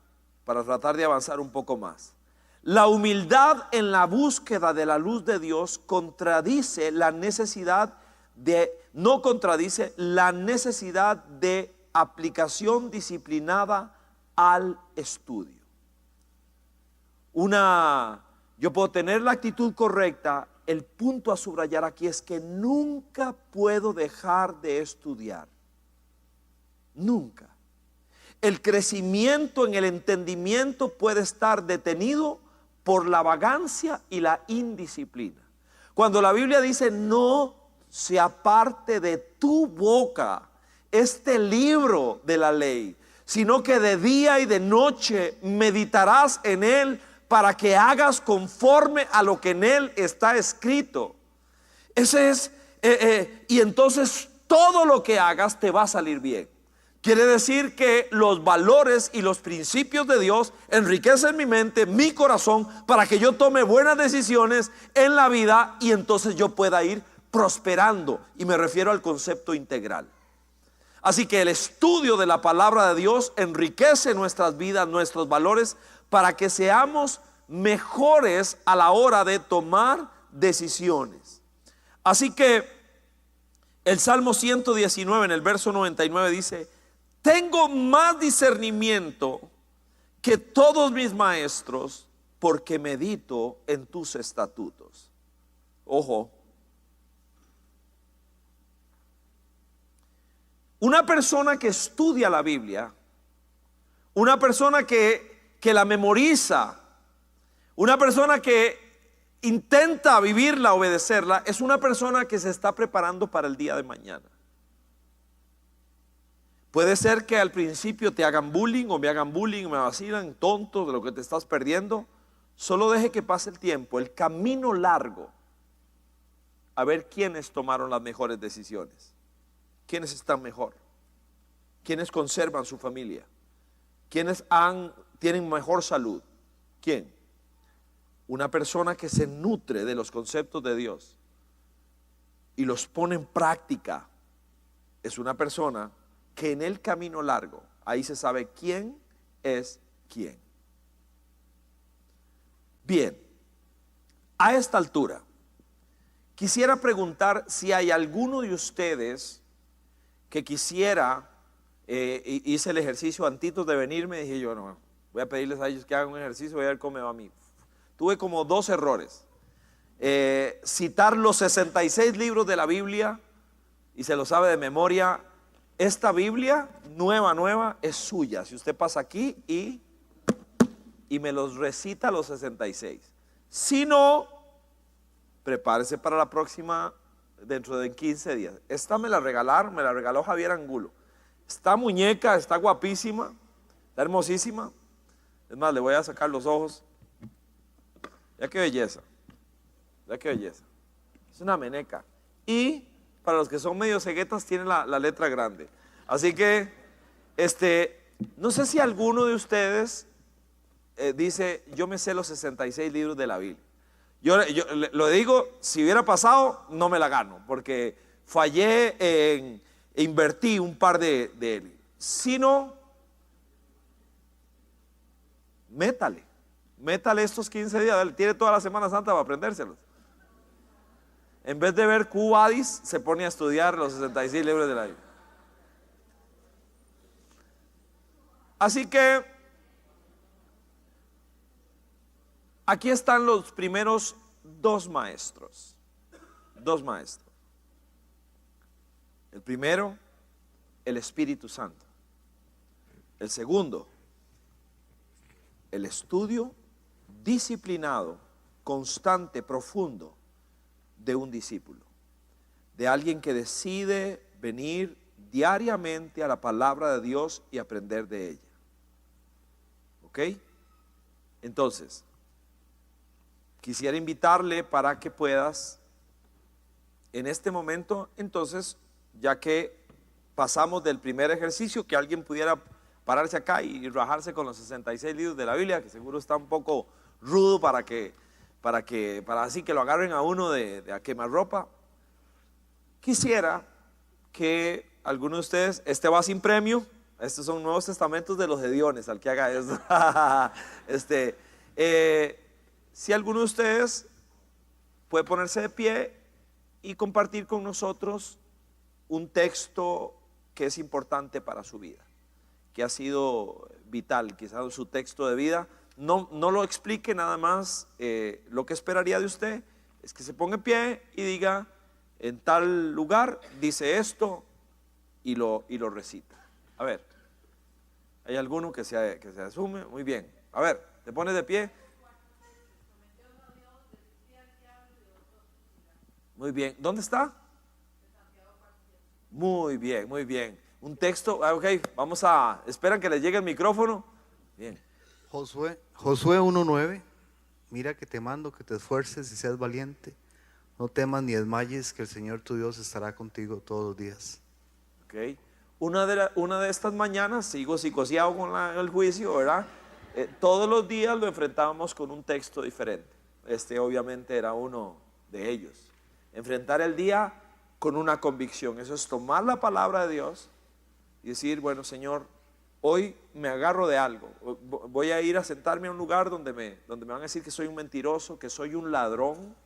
para tratar de avanzar un poco más. La humildad en la búsqueda de la luz de Dios no contradice la necesidad de aplicación disciplinada al estudio. Yo puedo tener la actitud correcta. El punto a subrayar aquí es que nunca puedo dejar de estudiar. Nunca. El crecimiento en el entendimiento puede estar detenido por la vagancia y la indisciplina. Cuando la Biblia dice no se aparte de tu boca este libro de la ley, sino que de día y de noche meditarás en él para que hagas conforme a lo que en él está escrito. Ese es, y entonces todo lo que hagas te va a salir bien. Quiere decir que los valores y los principios de Dios enriquecen mi mente, mi corazón, para que yo tome buenas decisiones en la vida y entonces yo pueda ir prosperando. Y me refiero al concepto integral. Así que el estudio de la palabra de Dios enriquece nuestras vidas, nuestros valores, para que seamos mejores a la hora de tomar decisiones. Así que el Salmo 119 en el verso 99 dice: tengo más discernimiento que todos mis maestros, porque medito en tus estatutos. Ojo. Una persona que estudia la Biblia, una persona que la memoriza, una persona que intenta vivirla, obedecerla, es una persona que se está preparando para el día de mañana. Puede ser que al principio te hagan bullying o me hagan bullying, me vacilan, tonto de lo que te estás perdiendo. Solo deje que pase el tiempo, el camino largo, a ver quiénes tomaron las mejores decisiones, quiénes están mejor, quiénes conservan su familia, quiénes tienen mejor salud. ¿Quién? Una persona que se nutre de los conceptos de Dios y los pone en práctica es una persona que en el camino largo, ahí se sabe quién es quién. Bien, a esta altura, quisiera preguntar si hay alguno de ustedes que quisiera, hice el ejercicio antes de venirme, dije yo, no, voy a pedirles a ellos que hagan un ejercicio, voy a ver cómo me va a mí. Tuve como 2 errores. Citar los 66 libros de la Biblia, y se lo sabe de memoria. Esta Biblia, nueva, es suya. Si usted pasa aquí y me los recita los 66. Si no, prepárese para la próxima, dentro de 15 días. Esta me la regaló Javier Angulo. Esta muñeca está guapísima, está hermosísima. Es más, le voy a sacar los ojos. Ya qué belleza. Ya qué belleza. Es una meneca. Y para los que son medio ceguetas, tiene la letra grande. Así que, no sé si alguno de ustedes dice, yo me sé los 66 libros de la Biblia. Yo lo digo, si hubiera pasado, no me la gano, porque fallé e invertí un par de él. Si no, métale estos 15 días, tiene toda la Semana Santa para aprendérselos. En vez de ver Quo Vadis, se pone a estudiar los 66 libros de la Biblia. Así que aquí están los primeros 2 maestros. 2 maestros. El primero, el Espíritu Santo. El segundo, el estudio disciplinado, constante, profundo de un discípulo, de alguien que decide venir diariamente a la palabra de Dios y aprender de ella. ¿Ok? Entonces, quisiera invitarle para que puedas, en este momento, entonces, ya que pasamos del primer ejercicio, que alguien pudiera pararse acá y rajarse con los 66 libros de la Biblia, que seguro está un poco rudo para así que lo agarren a uno de a quemarropa. Quisiera que alguno de ustedes, va sin premio, estos son Nuevos Testamentos de los Hediones, al que haga eso. Si alguno de ustedes puede ponerse de pie y compartir con nosotros un texto que es importante para su vida, que ha sido vital, quizás su texto de vida. No lo explique nada más. Lo que esperaría de usted es que se ponga en pie y diga, en tal lugar dice esto, y lo recita. A ver, ¿hay alguno que se asume? Muy bien. A ver, te pones de pie. Muy bien. ¿Dónde está? Muy bien, muy bien. Un texto, ok, esperan que les llegue el micrófono. Bien. Josué 1:9, mira que te mando que te esfuerces y seas valiente, no temas ni desmayes, que el Señor tu Dios estará contigo todos los días. Ok, una de estas mañanas, sigo psicoseado con el juicio, ¿verdad? Todos los días lo enfrentábamos con un texto diferente. Obviamente era uno de ellos. Enfrentar el día con una convicción, eso es tomar la palabra de Dios y decir, bueno, Señor, hoy me agarro de algo, voy a ir a sentarme a un lugar donde me van a decir que soy un mentiroso, que soy un ladrón.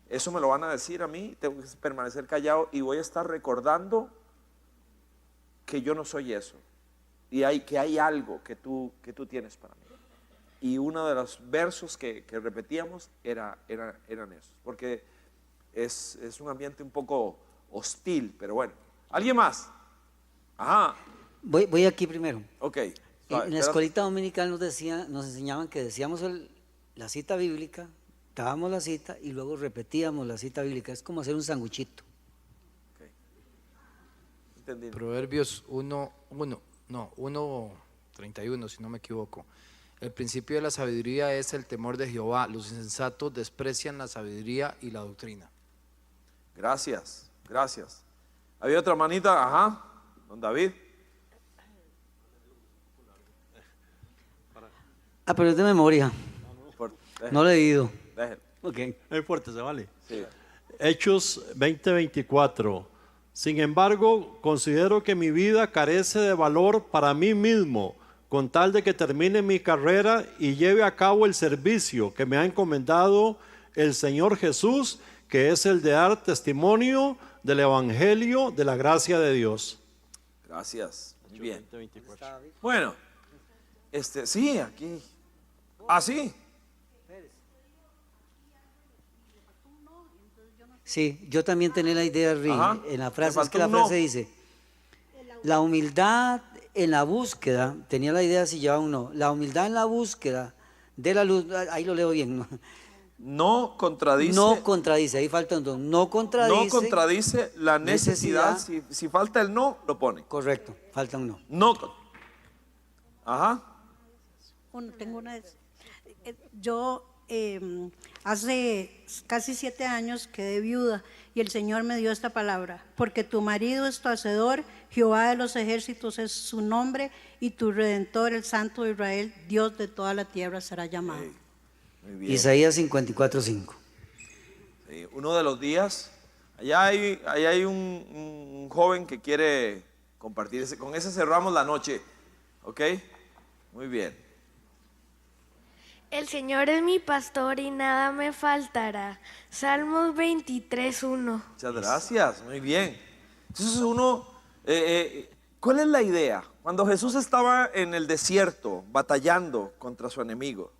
Eso me lo van a decir a mí, tengo que permanecer callado y voy a estar recordando que yo no soy eso y que hay algo que tú tienes para mí. Y uno de los versos que repetíamos eran esos, porque es un ambiente un poco hostil, pero bueno. ¿Alguien más? Ajá. Voy aquí primero. Ok. En la escuelita dominical nos enseñaban que decíamos la cita bíblica, dábamos la cita y luego repetíamos la cita bíblica. Es como hacer un sanguchito. Okay. Entendido. Proverbios 1:31, si no me equivoco. El principio de la sabiduría es el temor de Jehová. Los insensatos desprecian la sabiduría y la doctrina. Gracias. ¿Había otra manita? Ajá. Don David. Pero es de memoria. No lo he leído. Déjenlo. Ok. Es fuerte, se vale. Sí. Hechos 20:24. Sin embargo, considero que mi vida carece de valor para mí mismo, con tal de que termine mi carrera y lleve a cabo el servicio que me ha encomendado el Señor Jesús, que es el de dar testimonio del Evangelio de la gracia de Dios. Gracias. Muy bien. 20:24. Bueno, sí, aquí. Así. Sí, yo también tenía la idea, Ri, Ajá. en la Te frase, es faltó que la un no. frase dice, la humildad en la búsqueda, tenía la idea si llevaba un no, la humildad en la búsqueda de la luz, ahí lo leo bien, ¿no? No contradice. No contradice, ahí falta un dos, no contradice. No contradice la necesidad. Si falta el no, lo pone. Correcto, falta un no. No. Ajá. Tengo yo hace casi 7 años quedé viuda y el Señor me dio esta palabra: porque tu marido es tu hacedor, Jehová de los ejércitos es su nombre, y tu Redentor, el Santo de Israel, Dios de toda la tierra, será llamado. Muy bien. Isaías 54:5. Sí, uno de los días, allá hay un joven que quiere compartir, con ese cerramos la noche, ¿ok? Muy bien. El Señor es mi pastor y nada me faltará. Salmos 23:1. Muchas gracias, muy bien. Entonces ¿cuál es la idea? Cuando Jesús estaba en el desierto batallando contra su enemigo,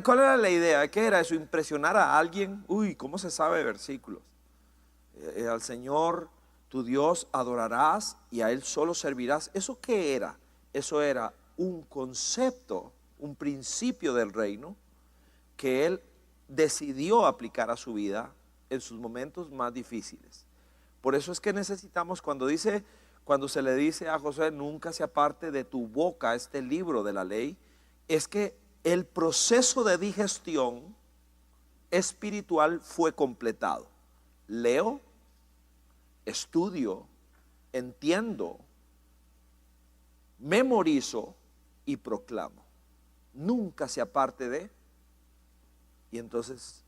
¿cuál era la idea? ¿Qué era eso? ¿Impresionar a alguien? Uy, ¿cómo se sabe versículos? Al Señor tu Dios adorarás y a Él solo servirás. ¿Eso qué era? Eso era un concepto, un principio del reino que Él decidió aplicar a su vida en sus momentos más difíciles. Por eso es que necesitamos, cuando se le dice a Josué, nunca se aparte de tu boca este libro de la ley, es que el proceso de digestión espiritual fue completado. Leo, estudio, entiendo, memorizo y proclamo. Nunca se aparte de. Y entonces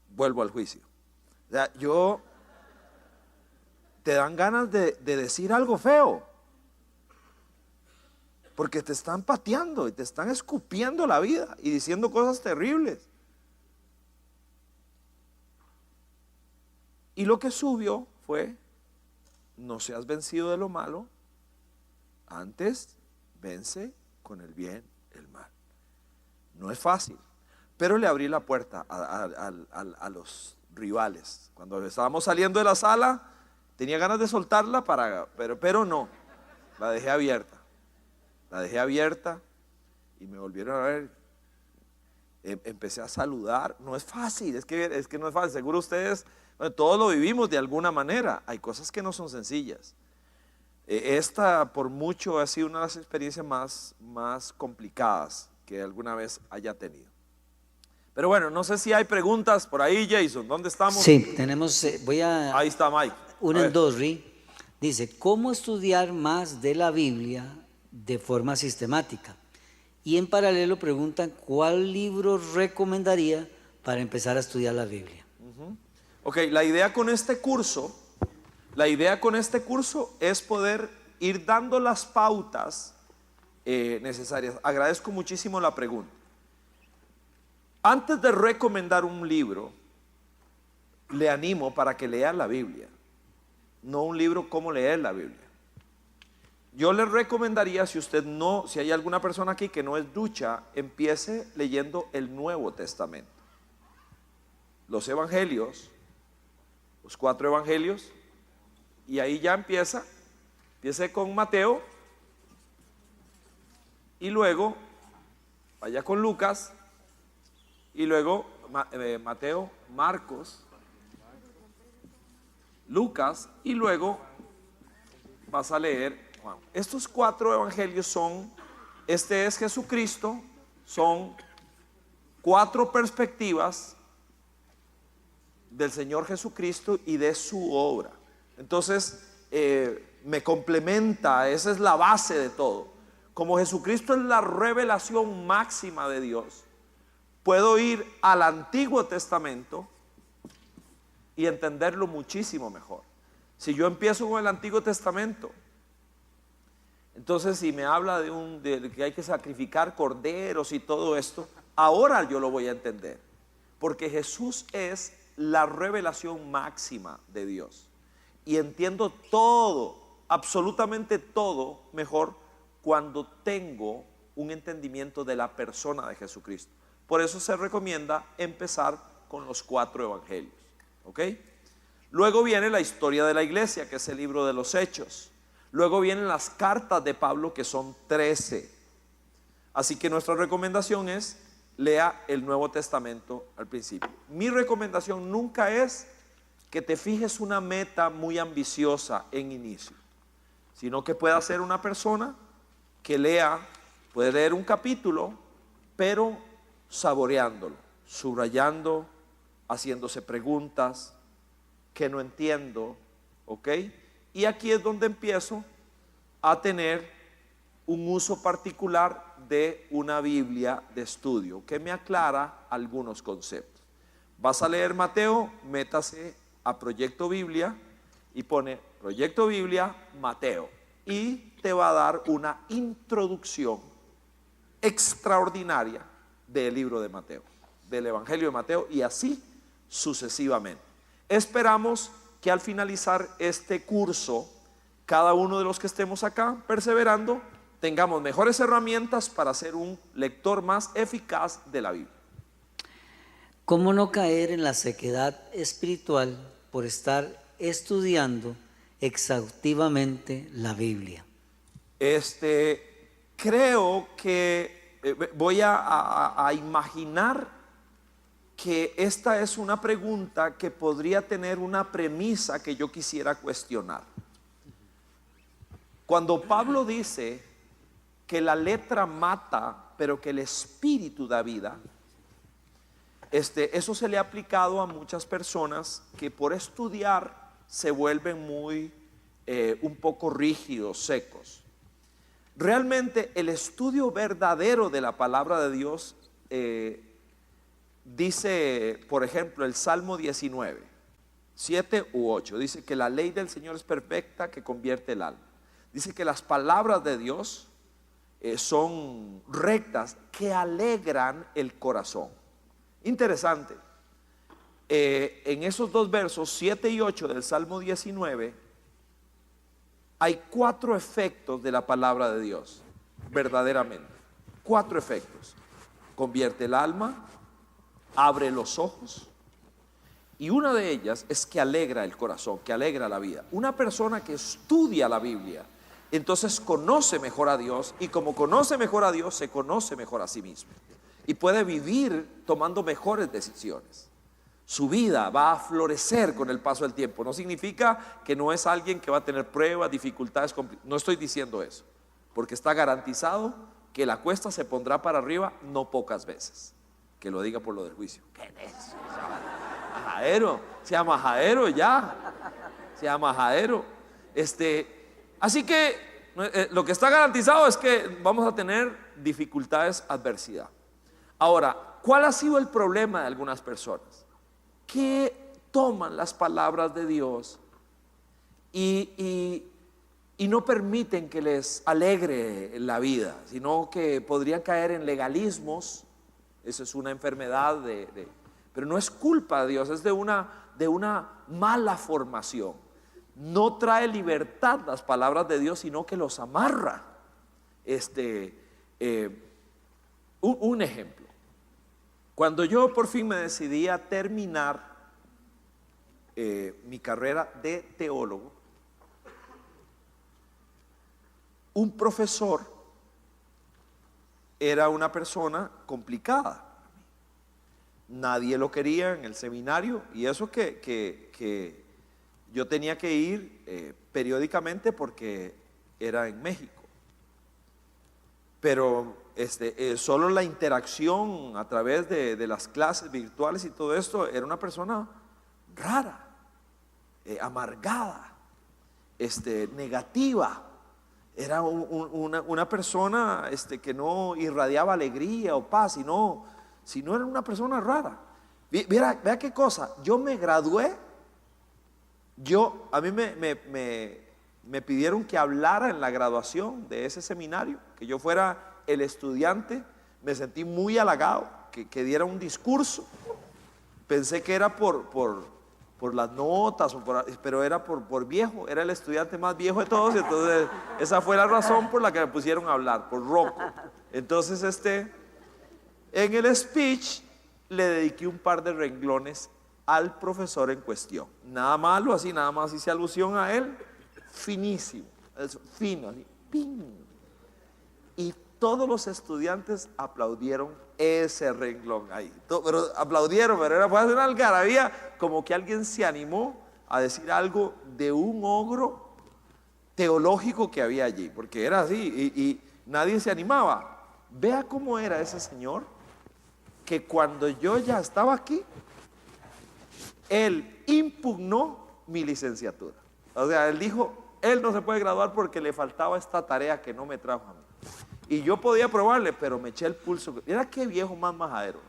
vuelvo al juicio. O sea, te dan ganas de decir algo feo, porque te están pateando y te están escupiendo la vida y diciendo cosas terribles. Y lo que subió fue: no seas vencido de lo malo, antes vence con el bien el mal. No es fácil, pero le abrí la puerta a los rivales. Cuando estábamos saliendo de la sala, tenía ganas de soltarla, pero no, la dejé abierta. La dejé abierta y me volvieron a ver. Empecé a saludar. No es fácil, es que no es fácil. Seguro ustedes, todos lo vivimos de alguna manera. Hay cosas que no son sencillas. Esta por mucho ha sido una de las experiencias más complicadas que alguna vez haya tenido. Pero bueno, no sé si hay preguntas por ahí, Jason. ¿Dónde estamos? Sí, tenemos, Ahí está Mike. una en dos, Ri. Dice, ¿cómo estudiar más de la Biblia de forma sistemática? Y en paralelo preguntan, ¿cuál libro recomendaría para empezar a estudiar la Biblia? Ok, la idea con este curso es poder ir dando las pautas necesarias. Agradezco muchísimo la pregunta. Antes de recomendar un libro, le animo para que lea la Biblia, no un libro cómo leer la Biblia. Yo le recomendaría, si hay alguna persona aquí que no es ducha, empiece leyendo el Nuevo Testamento. Los evangelios, los 4 evangelios, y ahí ya empiece con Mateo, y luego vaya con Lucas, y luego Mateo, Marcos, Lucas, y luego vas a leer Juan. Estos 4 evangelios este es Jesucristo, son 4 perspectivas del Señor Jesucristo y de su obra. Entonces me complementa, esa es la base de todo. como Jesucristo es la revelación máxima de Dios, puedo ir al Antiguo Testamento y entenderlo muchísimo mejor. Si yo empiezo con el Antiguo Testamento, entonces si me habla de que hay que sacrificar corderos y todo esto, ahora yo lo voy a entender, porque Jesús es la revelación máxima de Dios y entiendo todo, absolutamente todo mejor cuando tengo un entendimiento de la persona de Jesucristo. Por eso se recomienda empezar con los 4 evangelios, ¿ok? Luego viene la historia de la iglesia, que es el libro de los Hechos. Luego vienen las cartas de Pablo, que son 13. Así que nuestra recomendación es: lea el Nuevo Testamento al principio. Mi recomendación nunca es que te fijes una meta muy ambiciosa en inicio, sino que pueda ser una persona que puede leer un capítulo, pero saboreándolo, subrayando, haciéndose preguntas que no entiendo, ¿ok? Y aquí es donde empiezo a tener un uso particular de una Biblia de estudio que me aclara algunos conceptos. Vas a leer Mateo, métase a Proyecto Biblia y pone Proyecto Biblia Mateo, y te va a dar una introducción extraordinaria del libro de Mateo, del Evangelio de Mateo, y así sucesivamente. Esperamos que al finalizar este curso, cada uno de los que estemos acá perseverando, tengamos mejores herramientas para ser un lector más eficaz de la Biblia. ¿Cómo no caer en la sequedad espiritual por estar estudiando exhaustivamente la Biblia? Creo que voy a imaginar que esta es una pregunta que podría tener una premisa que yo quisiera cuestionar. Cuando Pablo dice que la letra mata, pero que el espíritu da vida, eso se le ha aplicado a muchas personas que por estudiar se vuelven un poco rígidos, secos. Realmente el estudio verdadero de la palabra de Dios, dice, por ejemplo, el Salmo 19, 7 u 8, dice que la ley del Señor es perfecta, que convierte el alma. Dice que las palabras de Dios son rectas, que alegran el corazón. Interesante. En esos 2 versos, 7 y 8 del Salmo 19, hay 4 efectos de la palabra de Dios, verdaderamente. 4 efectos: convierte el alma, abre los ojos, y una de ellas es que alegra el corazón, que alegra la vida. Una persona que estudia la Biblia, entonces conoce mejor a Dios, y como conoce mejor a Dios, se conoce mejor a sí mismo y puede vivir tomando mejores decisiones. Su vida va a florecer con el paso del tiempo. No significa que no es alguien que va a tener pruebas, dificultades, no estoy diciendo eso, porque está garantizado que la cuesta se pondrá para arriba no pocas veces. Que lo diga por lo del juicio. ¿Qué necio? Sea majadero ya. Sea majadero. Así que lo que está garantizado es que vamos a tener dificultades, adversidad. Ahora, ¿cuál ha sido el problema de algunas personas? Que toman las palabras de Dios y no permiten que les alegre la vida, sino que podrían caer en legalismos. Eso es una enfermedad pero no es culpa de Dios, es de una mala formación. No trae libertad las palabras de Dios, sino que los amarra. Un ejemplo: cuando yo por fin me decidí a terminar mi carrera de teólogo, un profesor era una persona complicada. Nadie lo quería en el seminario, y eso que yo tenía que ir periódicamente porque era en México. Pero solo la interacción a través de las clases virtuales y todo esto, era una persona rara, amargada, negativa. Era una persona que no irradiaba alegría o paz, sino era una persona rara. Vea qué cosa, yo me gradué, a mí me pidieron que hablara en la graduación de ese seminario, que yo fuera el estudiante. Me sentí muy halagado que diera un discurso. Pensé que era por las notas, pero era por viejo, era el estudiante más viejo de todos, y entonces esa fue la razón por la que me pusieron a hablar, por roco. Entonces en el speech le dediqué un par de renglones al profesor en cuestión. Nada malo, así, nada más hice alusión a él, finísimo, fino, así, ¡ping! Y todos los estudiantes aplaudieron ese renglón ahí. Pero aplaudieron, pero fue una algarabía, como que alguien se animó a decir algo de un ogro teológico que había allí, porque era así, y nadie se animaba. Vea cómo era ese señor, que cuando yo ya estaba aquí, él impugnó mi licenciatura. O sea, él dijo, él no se puede graduar porque le faltaba esta tarea que no me trajo a mí. Y yo podía probarle, pero me eché el pulso. Mira qué viejo más majadero.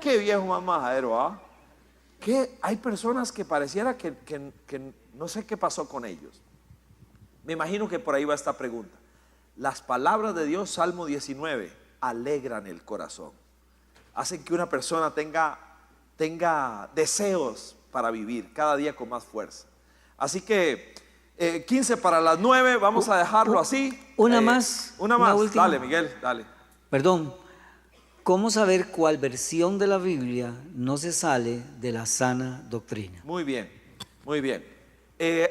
Qué viejo más majadero, ¿ah? Que hay personas que pareciera que no sé qué pasó con ellos. Me imagino que por ahí va esta pregunta. Las palabras de Dios, Salmo 19, alegran el corazón. Hacen que una persona tenga deseos para vivir cada día con más fuerza. Así que 15 para las 9, vamos a dejarlo así. Una más. Una más. Última. Dale, Miguel, dale. Perdón. ¿Cómo saber cuál versión de la Biblia no se sale de la sana doctrina? Muy bien, muy bien.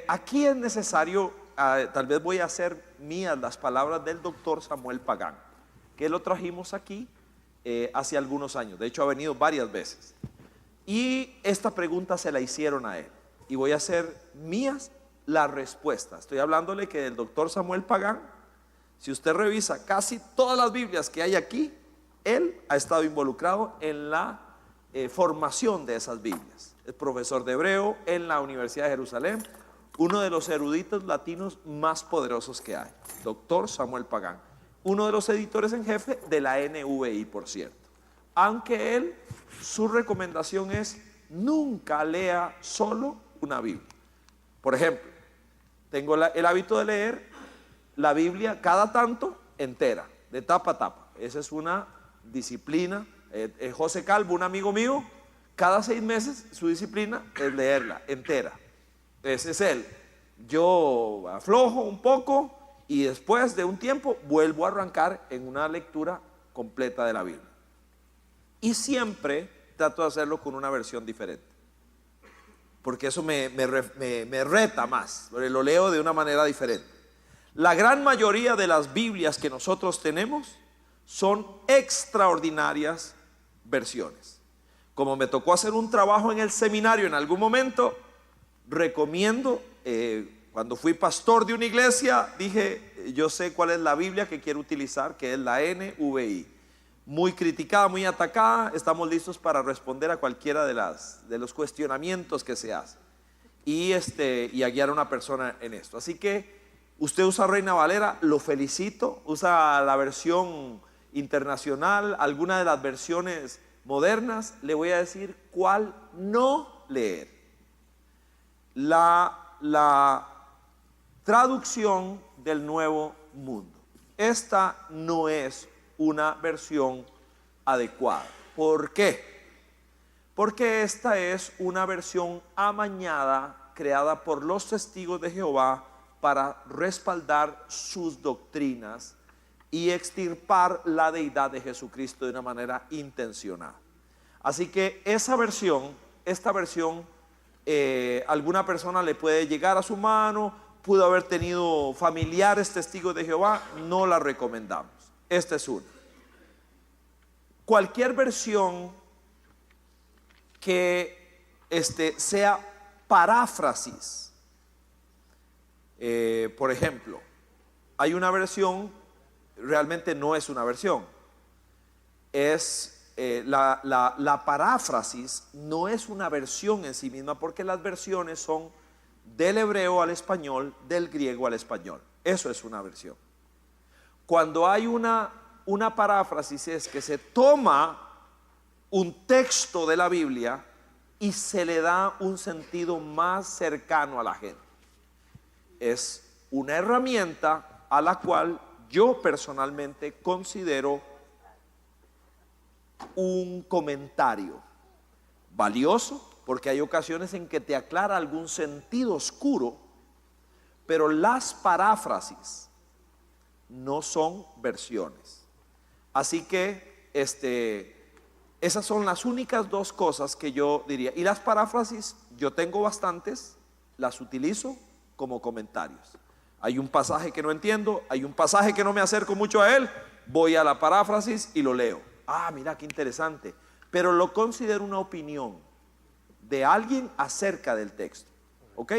Aquí es necesario, tal vez voy a hacer mías las palabras del doctor Samuel Pagán, que lo trajimos aquí hace algunos años. De hecho, ha venido varias veces. Y esta pregunta se la hicieron a él. Y voy a hacer mías la respuesta. Estoy hablándole que el doctor Samuel Pagán, si usted revisa casi todas las Biblias que hay aquí, él ha estado involucrado en la formación de esas Biblias. Es profesor de hebreo en la Universidad de Jerusalén, uno de los eruditos latinos más poderosos que hay, doctor Samuel Pagán, uno de los editores en jefe de la NVI, por cierto. Aunque él, su recomendación es nunca lea solo una Biblia. Por ejemplo, tengo el hábito de leer la Biblia cada tanto entera, de tapa a tapa. Esa es una disciplina. José Calvo, un amigo mío, cada 6 meses su disciplina es leerla entera. Ese es él. Yo aflojo un poco y después de un tiempo vuelvo a arrancar en una lectura completa de la Biblia. Y siempre trato de hacerlo con una versión diferente, porque eso me reta más, porque lo leo de una manera diferente. La gran mayoría de las Biblias que nosotros tenemos son extraordinarias versiones. Como me tocó hacer un trabajo en el seminario en algún momento, recomiendo, cuando fui pastor de una iglesia, dije, yo sé cuál es la Biblia que quiero utilizar, que es la NVI. Muy criticada, muy atacada, estamos listos para responder a cualquiera de los cuestionamientos que se hacen y a guiar a una persona en esto. Así que usted usa Reina Valera, lo felicito, usa la versión internacional, alguna de las versiones modernas. Le voy a decir cuál no leer. La traducción del Nuevo Mundo. Esta no es una versión adecuada. ¿Por qué? Porque esta es una versión amañada creada por los testigos de Jehová para respaldar sus doctrinas y extirpar la deidad de Jesucristo de una manera intencional. Así que esta versión, alguna persona le puede llegar a su mano, pudo haber tenido familiares testigos de Jehová, no la recomendamos. Esta es una. Cualquier versión que sea paráfrasis. Por ejemplo, hay una versión, realmente no es una versión, es la paráfrasis no es una versión en sí misma, porque las versiones son del hebreo al español, del griego al español. Eso es una versión. Cuando hay una paráfrasis es que se toma un texto de la Biblia y se le da un sentido más cercano a la gente. Es una herramienta a la cual yo personalmente considero un comentario valioso, porque hay ocasiones en que te aclara algún sentido oscuro, pero las paráfrasis no son versiones. Así que esas son las únicas dos cosas que yo diría. Y las paráfrasis, yo tengo bastantes, las utilizo como comentarios. Hay un pasaje que no entiendo, hay un pasaje que no me acerco mucho a él, voy a la paráfrasis y lo leo. Ah, mira qué interesante. Pero lo considero una opinión de alguien acerca del texto. ¿Ok?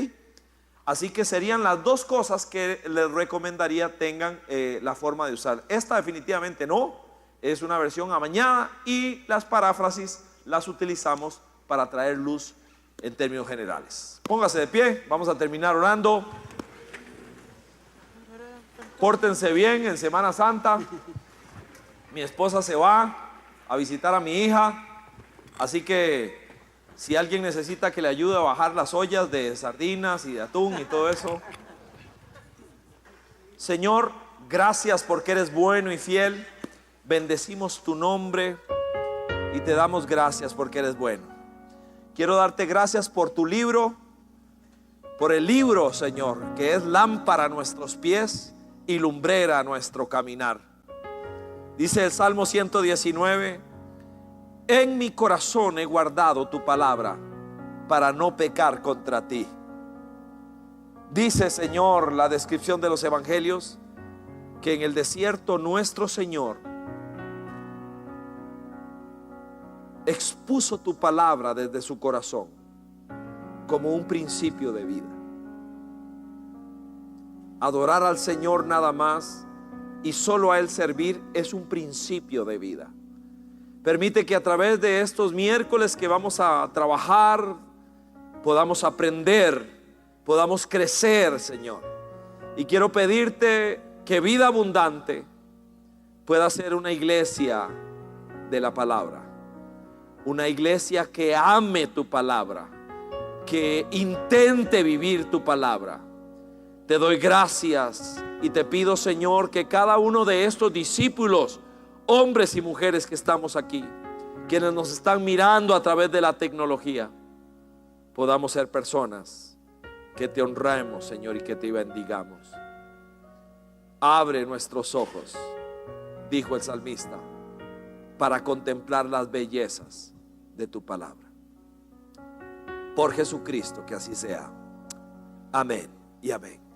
Así que serían las dos cosas que les recomendaría tengan la forma de usar. Esta definitivamente no, es una versión amañada, y las paráfrasis las utilizamos para traer luz en términos generales. Póngase de pie, vamos a terminar orando. Pórtense bien en Semana Santa. Mi esposa se va a visitar a mi hija, así que si alguien necesita que le ayude a bajar las ollas de sardinas y de atún y todo eso. Señor, gracias porque eres bueno y fiel. Bendecimos tu nombre y te damos gracias porque eres bueno. Quiero darte gracias por tu libro, por el libro, Señor, que es lámpara a nuestros pies y lumbrera a nuestro caminar. Dice el Salmo 119: en mi corazón he guardado tu palabra para no pecar contra ti. Dice, Señor, la descripción de los evangelios, que en el desierto nuestro Señor expuso tu palabra desde su corazón como un principio de vida. Adorar al Señor nada más y solo a Él servir es un principio de vida. Permite que a través de estos miércoles que vamos a trabajar podamos aprender, podamos crecer, Señor. Y quiero pedirte que Vida Abundante pueda ser una iglesia de la palabra, una iglesia que ame tu palabra, que intente vivir tu palabra. Te doy gracias y te pido, Señor, que cada uno de estos discípulos, hombres y mujeres que estamos aquí, quienes nos están mirando a través de la tecnología, podamos ser personas que te honremos, Señor, y que te bendigamos. Abre nuestros ojos, dijo el salmista, para contemplar las bellezas de tu palabra. Por Jesucristo, que así sea. Amén y amén.